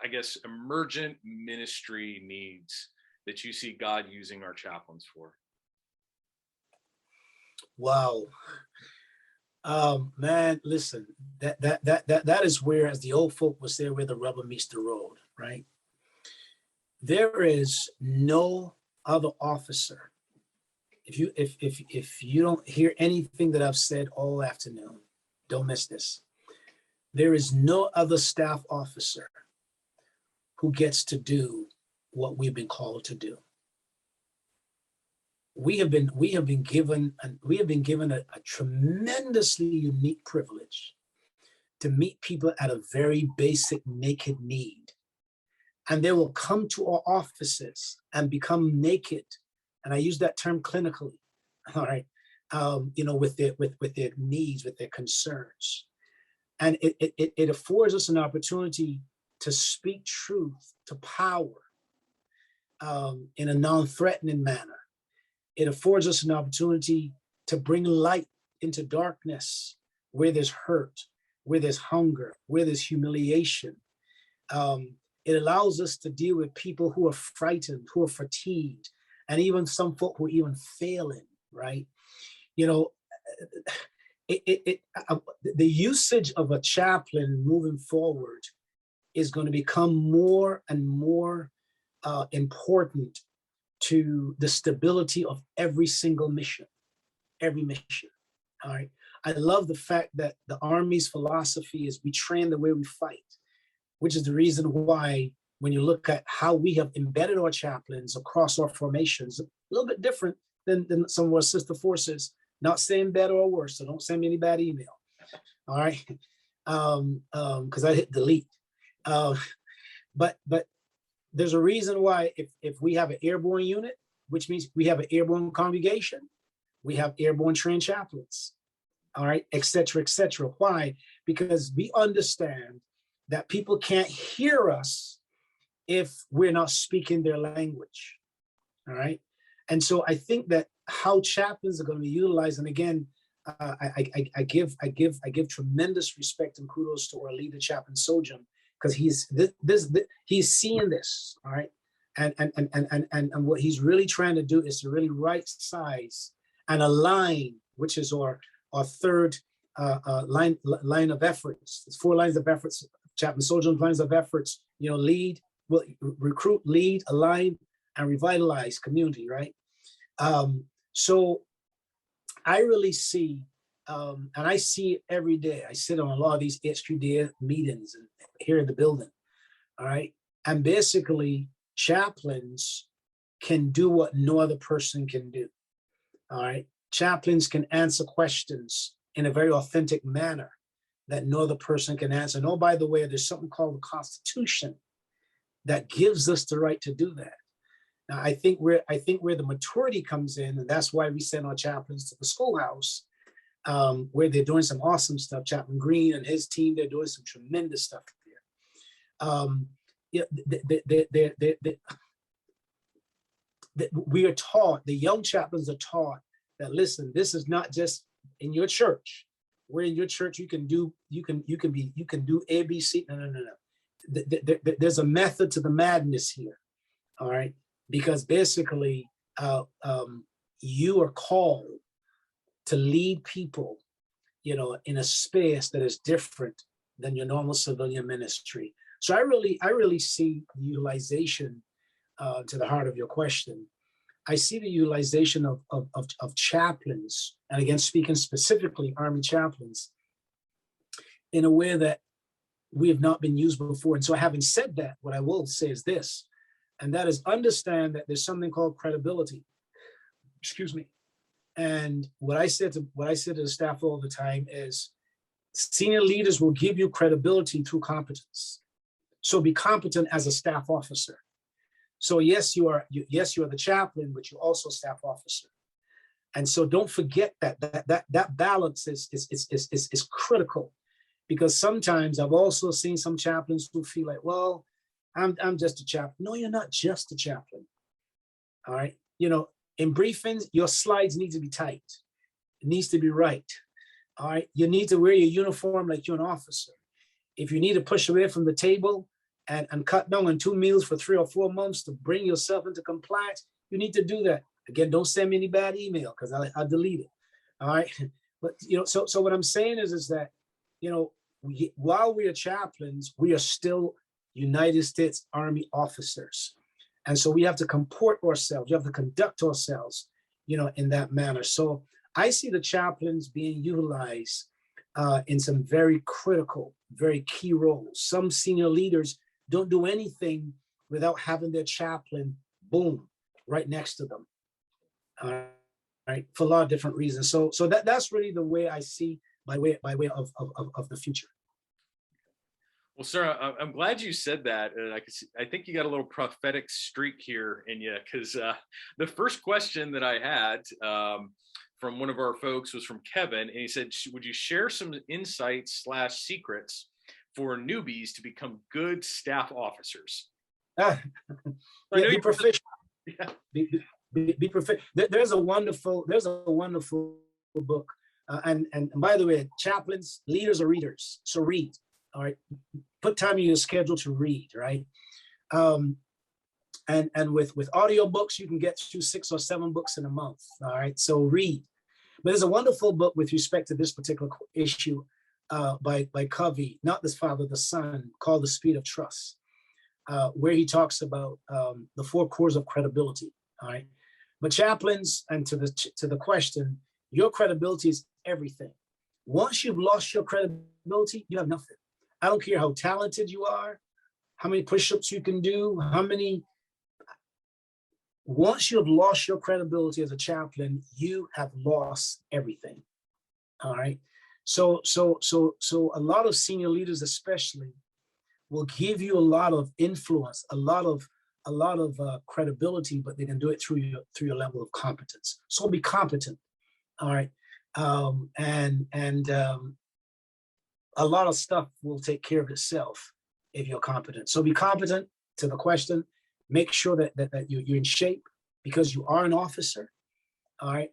I guess, emergent ministry needs that you see God using our chaplains for? Wow. Man, listen, that is where, as the old folk would say, where the rubber meets the road, right? There is no other officer. If you don't hear anything that I've said all afternoon, don't miss this. There is no other staff officer who gets to do what we've been called to do. We have been given a tremendously unique privilege to meet people at a very basic naked need. And they will come to our offices and become naked. And I use that term clinically, all right, with their needs, with their concerns. And it affords us an opportunity to speak truth to power, in a non-threatening manner. It affords us an opportunity to bring light into darkness where there's hurt, where there's hunger, where there's humiliation. It allows us to deal with people who are frightened, who are fatigued, and even some folk who are even failing, right? You know, the usage of a chaplain moving forward is going to become more and more important to the stability of every single mission, every mission. All right. I love the fact that the Army's philosophy is we train the way we fight, which is the reason why when you look at how we have embedded our chaplains across our formations, a little bit different than some of our sister forces, not saying better or worse, so don't send me any bad email. All right. Because I hit delete. But there's a reason why if we have an airborne unit, which means we have an airborne congregation, we have airborne trained chaplains, all right, et cetera, et cetera. Why? Because we understand that people can't hear us if we're not speaking their language, all right? And so I think that how chaplains are going to be utilized, and again, I give tremendous respect and kudos to our leader, Chaplain Sojan, because he's seeing this, all right? And what he's really trying to do is to really right size and align, which is our third line of efforts. It's 4 lines of efforts. Chaplain Sojan's lines of efforts, you know, lead, recruit, lead, align, and revitalize community, right? So I really see, and I see it every day. I sit on a lot of these HQD meetings and here in the building, all right? And basically, chaplains can do what no other person can do, all right? Chaplains can answer questions in a very authentic manner that no other person can answer. And oh, by the way, there's something called the Constitution that gives us the right to do that. Now, I think where the maturity comes in, and that's why we send our chaplains to the schoolhouse, where they're doing some awesome stuff. Chaplain Green and his team, they're doing some tremendous stuff there. We are taught, the young chaplains are taught that, listen, this is not just in your church. Where in your church you can do ABC. No. There's a method to the madness here, all right? Because basically, you are called to lead people, you know, in a space that is different than your normal civilian ministry. So I really see the utilization, to the heart of your question. I see the utilization of chaplains, and again, speaking specifically Army chaplains, in a way that we have not been used before. And so having said that, what I will say is this, and that is understand that there's something called credibility. Excuse me. And what I said to the staff all the time is senior leaders will give you credibility through competence. So be competent as a staff officer. So yes, you are the chaplain, but you're also a staff officer. And so don't forget that balance is critical, because sometimes I've also seen some chaplains who feel like, well, I'm just a chaplain. No, you're not just a chaplain. All right. You know, in briefings, your slides need to be tight. It needs to be right. All right. You need to wear your uniform like you're an officer. If you need to push away from the table and cut down on 2 meals for 3 or 4 months to bring yourself into compliance, you need to do that. Again, don't send me any bad email because I'll delete it. All right. But, you know, so what I'm saying is that, you know, while we are chaplains, we are still United States Army officers. And so we have to comport ourselves, we have to conduct ourselves, you know, in that manner. So I see the chaplains being utilized in some very critical, very key roles. Some senior leaders don't do anything without having their chaplain, boom, right next to them. Right, for a lot of different reasons. So that's really the way I see by way of the future. Well, sir, I'm glad you said that. And I think you got a little prophetic streak here in you, because the first question that I had from one of our folks was from Kevin, and he said, would you share some insights / secrets for newbies to become good staff officers? Be proficient. Yeah. Be perfect. There's a wonderful book. And by the way, chaplains, leaders are readers. So read. All right. Put time in your schedule to read, right? And with audiobooks, you can get through 6 or 7 books in a month. All right. So read. But there's a wonderful book with respect to this particular issue by Covey, not the father, the son, called The Speed of Trust, where he talks about the 4 cores of credibility. All right. But chaplains, and to the question, your credibility is everything. Once you've lost your credibility, you have nothing. I don't care how talented you are, how many push-ups you can do, once you've lost your credibility as a chaplain, you have lost everything. All right. So a lot of senior leaders, especially, will give you a lot of influence, a lot of credibility, but they can do it through your level of competence. So be competent. All right. And a lot of stuff will take care of itself if you're competent. So be competent. To the question, make sure that you're in shape, because you are an officer. All right.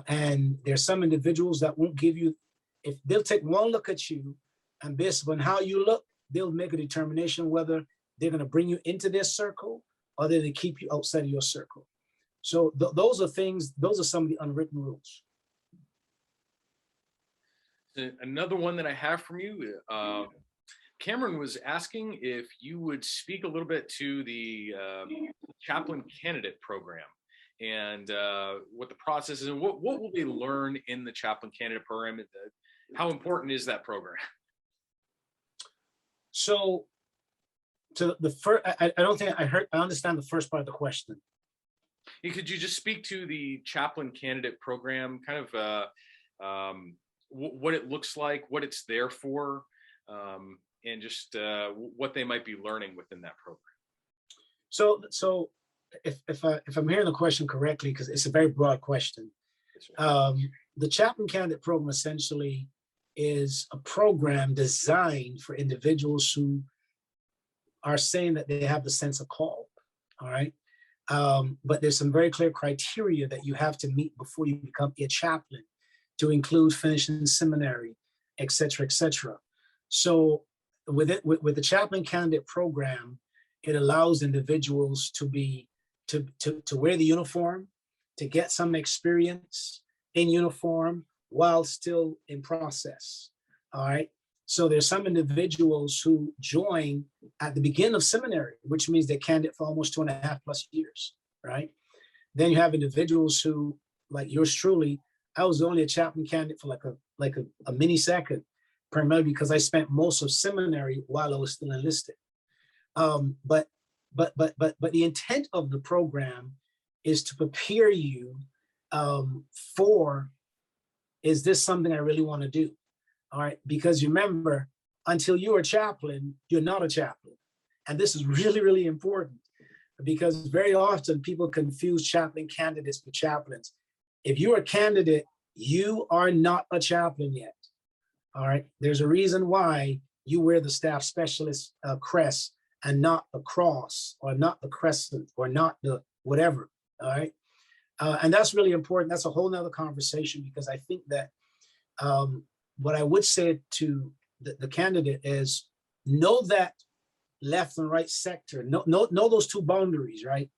And there's some individuals that won't give you, if they'll take one look at you, and based upon how you look, they'll make a determination whether they're going to bring you into their circle or they're going to keep you outside of your circle. So those are some of the unwritten rules. Another one that I have from you, Cameron was asking if you would speak a little bit to the chaplain candidate program and what the process is, and what will they learn in the chaplain candidate program? How important is that program? So, to the first, I don't think I understand the first part of the question. Could you just speak to the chaplain candidate program, kind of what it looks like, what it's there for, and just what they might be learning within that program? So if I'm hearing the question correctly, because it's a very broad question, the chaplain candidate program essentially is a program designed for individuals who are saying that they have the sense of call. All right. But there's some very clear criteria that you have to meet before you become a chaplain, to include finishing seminary, et cetera, et cetera. So with the chaplain candidate program, it allows individuals to wear the uniform, to get some experience in uniform while still in process. All right. So there's some individuals who join at the beginning of seminary, which means they're candidate for almost 2.5+ years, right? Then you have individuals who, like yours truly, I was only a chaplain candidate for like a mini second, primarily because I spent most of seminary while I was still enlisted. But the intent of the program is to prepare you for, is this something I really want to do? All right, because remember, until you're a chaplain, you're not a chaplain. And this is really, really important, because very often people confuse chaplain candidates with chaplains. If you're a candidate, you are not a chaplain yet. All right, there's a reason why you wear the staff specialist crest and not the cross, or not the crescent, or not the whatever. All right, and that's really important. That's a whole nother conversation, because I think that what I would say to the candidate is, know that left and right sector, know those two boundaries, right?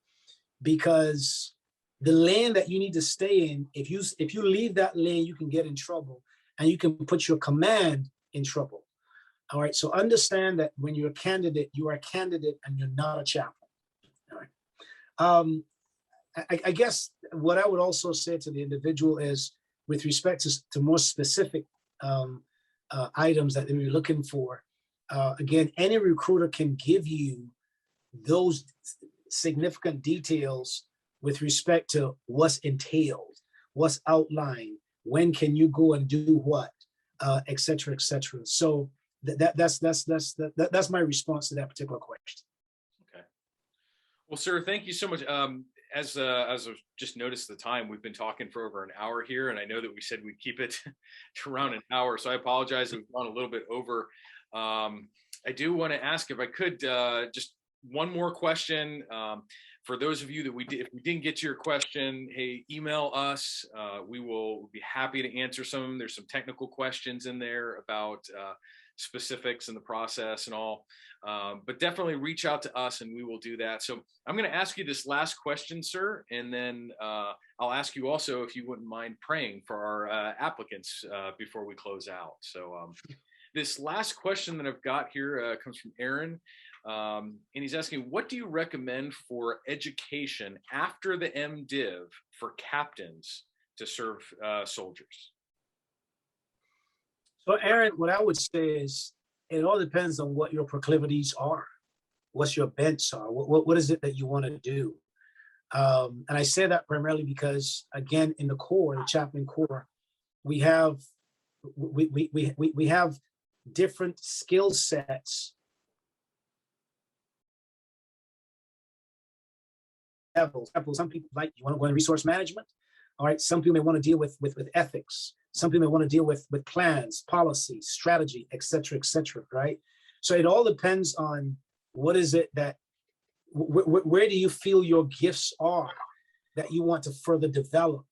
Because the lane that you need to stay in, if you leave that lane, you can get in trouble, and you can put your command in trouble. All right, so understand that when you're a candidate, you are a candidate and you're not a chaplain. All right. I guess what I would also say to the individual is, with respect to more specific items that they're looking for, again, any recruiter can give you those significant details with respect to what's entailed, what's outlined, when can you go and do what, et cetera, et cetera. So that's my response to that particular question. Okay. Well, sir, thank you so much. As I've just noticed the time, we've been talking for over an hour here, and I know that we said we'd keep it to around an hour, so I apologize if we've gone a little bit over. I do want to ask, if I could, just one more question. for those of you that if we didn't get to your question, hey, email us. We will be happy to answer some. There's some technical questions in there about specifics in the process and all. But definitely reach out to us and we will do that. So I'm going to ask you this last question, sir, and then I'll ask you also if you wouldn't mind praying for our applicants before we close out. So this last question that I've got here comes from Aaron. And he's asking, what do you recommend for education after the MDiv for captains to serve soldiers? So Aaron, what I would say is it all depends on what your proclivities are, what your bents are, what is it that you want to do. And I say that primarily because, again, in the Corps, the Chaplain Corps, we have different skill sets. Some people like, you want to go into resource management. All right. Some people may want to deal with ethics. Some people may want to deal with plans, policy, strategy, et cetera, right? So it all depends on what is it that, where do you feel your gifts are that you want to further develop?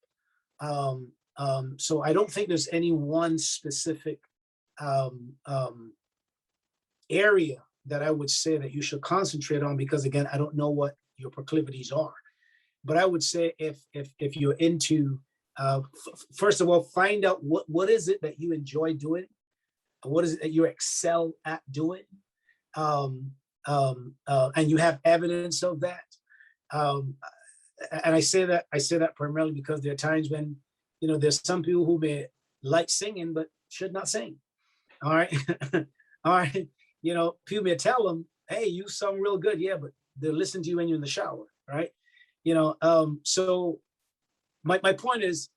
So I don't think there's any one specific area that I would say that you should concentrate on, because again, I don't know what your proclivities are. But I would say if you're into, first of all, find out what is it that you enjoy doing, what is it that you excel at doing, and you have evidence of that. And I say that primarily because there are times when, you know, there's some people who may like singing but should not sing. All right, all right. You know, people may tell them, "Hey, you sung real good," yeah, but they'll listen to you when you're in the shower, right? You know, so my point is,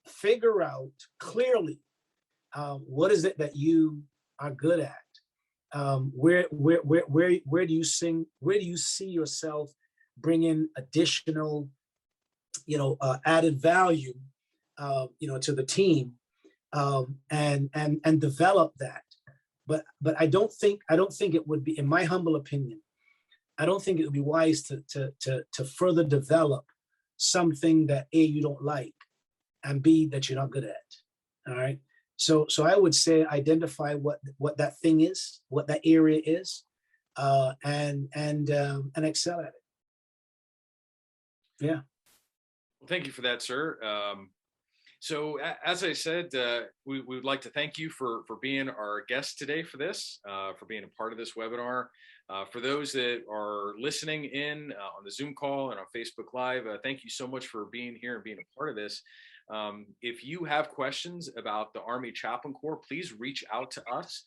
figure out clearly what is it that you are good at. Where do you sing? Where do you see yourself bringing additional, you know, added value, you know, to the team, and develop that. But I don't think it would be, in my humble opinion, I don't think it would be wise to further develop something that A, you don't like, and B, that you're not good at. All right. So I would say identify what that thing is, what that area is, and excel at it. Yeah. Well, thank you for that, sir. So as I said, we would like to thank you for being our guest today for this, for being a part of this webinar. For those that are listening in on the Zoom call and on Facebook Live, thank you so much for being here and being a part of this. If you have questions about the Army Chaplain Corps, please reach out to us.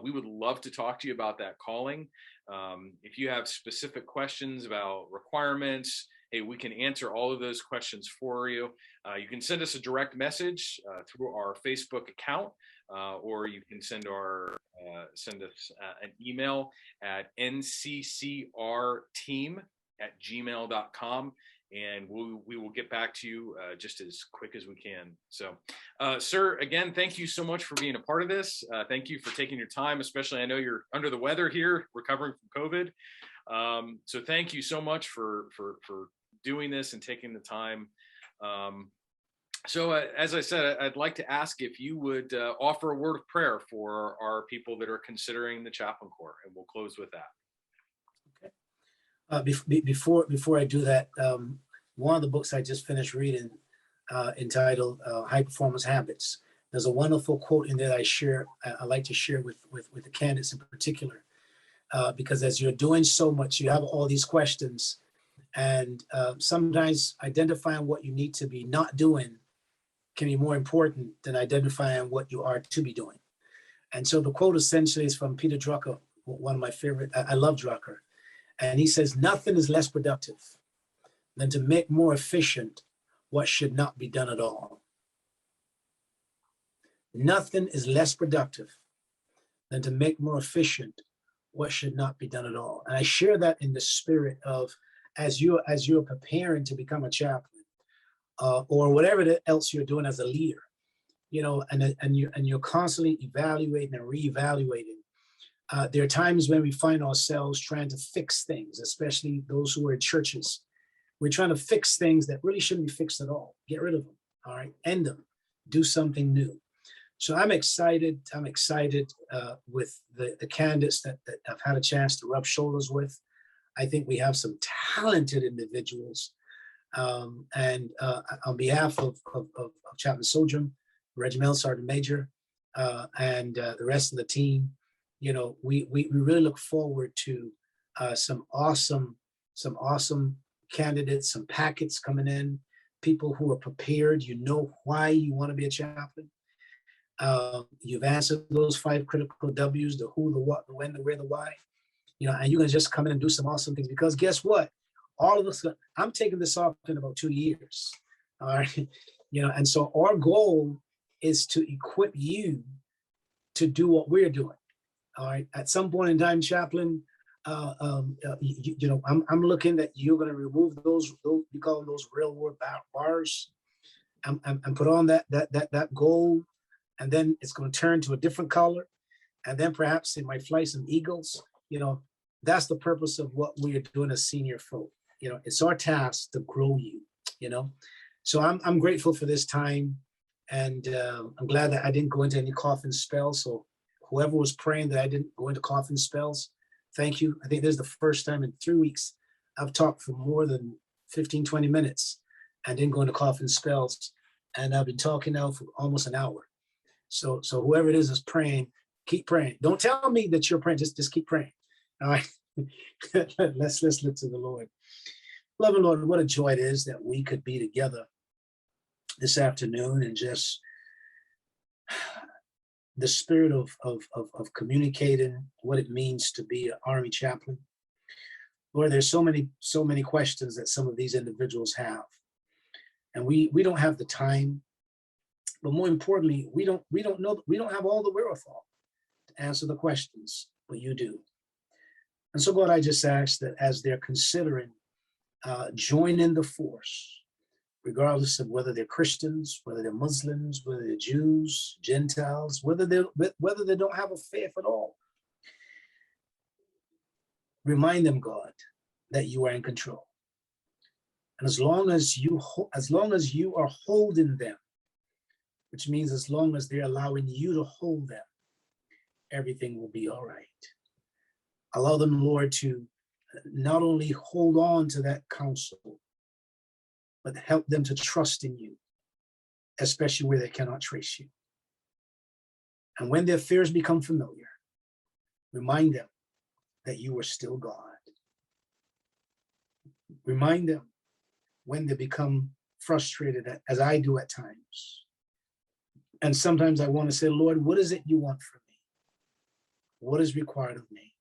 We would love to talk to you about that calling. If you have specific questions about requirements, hey, we can answer all of those questions for you. You can send us a direct message through our Facebook account, or you can send us an email at nccrteam@gmail.com, and we will get back to you just as quick as we can. So, sir, again, thank you so much for being a part of this. Thank you for taking your time, especially I know you're under the weather here, recovering from COVID. So thank you so much for doing this and taking the time. So as I said, I'd like to ask if you would offer a word of prayer for our people that are considering the Chaplain Corps, and we'll close with that. Okay. Before I do that, one of the books I just finished reading, entitled High Performance Habits, there's a wonderful quote in there that I like to share with the candidates in particular, because as you're doing so much, you have all these questions, and sometimes identifying what you need to be not doing can be more important than identifying what you are to be doing. And so the quote essentially is from Peter Drucker, one of my favorite. I love Drucker. And he says, nothing is less productive than to make more efficient what should not be done at all. Nothing is less productive than to make more efficient what should not be done at all. And I share that in the spirit of, as you're preparing to become a chaplain, or whatever else you're doing as a leader, you know, and you're constantly evaluating and reevaluating There are times when we find ourselves trying to fix things, especially those who are in churches. We're trying to fix things that really shouldn't be fixed at all. Get rid of them. All right. End them. Do something new. So I'm excited. I'm excited with the candidates that I've had a chance to rub shoulders with. I think we have some talented individuals. And on behalf of Chaplain Sojourn, Regimental Sergeant Major, and the rest of the team, you know, we really look forward to some awesome candidates, some packets coming in, people who are prepared. You know why you want to be a chaplain. You've answered those 5 critical W's: the who, the what, the when, the where, the why. You know, and you're gonna just come in and do some awesome things, because guess what? All of us, I'm taking this off in about 2 years. All right. You know, and so our goal is to equip you to do what we're doing. All right. At some point in time, Chaplain, you know, I'm looking that you're going to remove those we call them those railroad bars, and put on that gold, and then it's going to turn to a different color, and then perhaps it might fly some eagles. You know, that's the purpose of what we are doing as senior folk. You know, it's our task to grow you. You know, so I'm grateful for this time, and I'm glad that I didn't go into any coffin spells. So whoever was praying that I didn't go into coffin spells, thank you. I think this is the first time in 3 weeks I've talked for more than 15, 20 minutes and didn't go into coffin spells. And I've been talking now for almost an hour. So whoever it is praying, keep praying. Don't tell me that you're praying, just keep praying. All right. let's look to the Lord. Loving Lord, what a joy it is that we could be together this afternoon, and just the spirit of communicating what it means to be an Army chaplain. Lord, there's so many questions that some of these individuals have, and we don't have the time, but more importantly, we don't have all the wherewithal to answer the questions, but you do. And so, God, I just ask that as they're considering joining the force, regardless of whether they're Christians, whether they're Muslims, whether they're Jews, Gentiles, whether they don't have a faith at all, remind them, God, that you are in control. And as long as you are holding them, which means as long as they're allowing you to hold them, everything will be all right. Allow them, Lord, to not only hold on to that counsel, but help them to trust in you, especially where they cannot trace you. And when their fears become familiar, remind them that you are still God. Remind them when they become frustrated, as I do at times. And sometimes I want to say, Lord, what is it you want from me? What is required of me?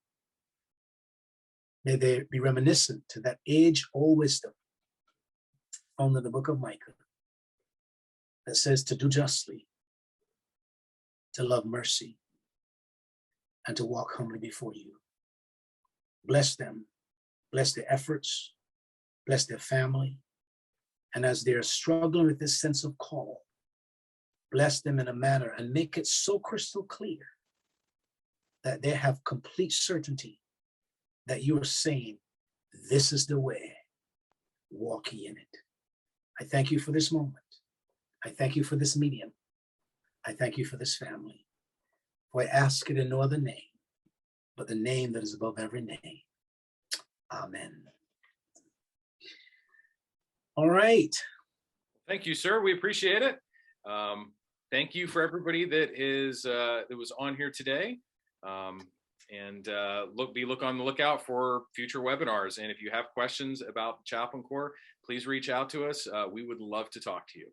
May they be reminiscent to that age-old wisdom found in the book of Micah that says to do justly, to love mercy, and to walk humbly before you. Bless them, bless their efforts, bless their family, and as they're struggling with this sense of call, bless them in a manner and make it so crystal clear that they have complete certainty that you are saying, this is the way, walk ye in it. I thank you for this moment. I thank you for this medium. I thank you for this family. For I ask it in no other name, but the name that is above every name. Amen. All right. Thank you, sir. We appreciate it. Thank you for everybody that was on here today. And look on the lookout for future webinars. And if you have questions about the Chaplain Corps, please reach out to us. We would love to talk to you.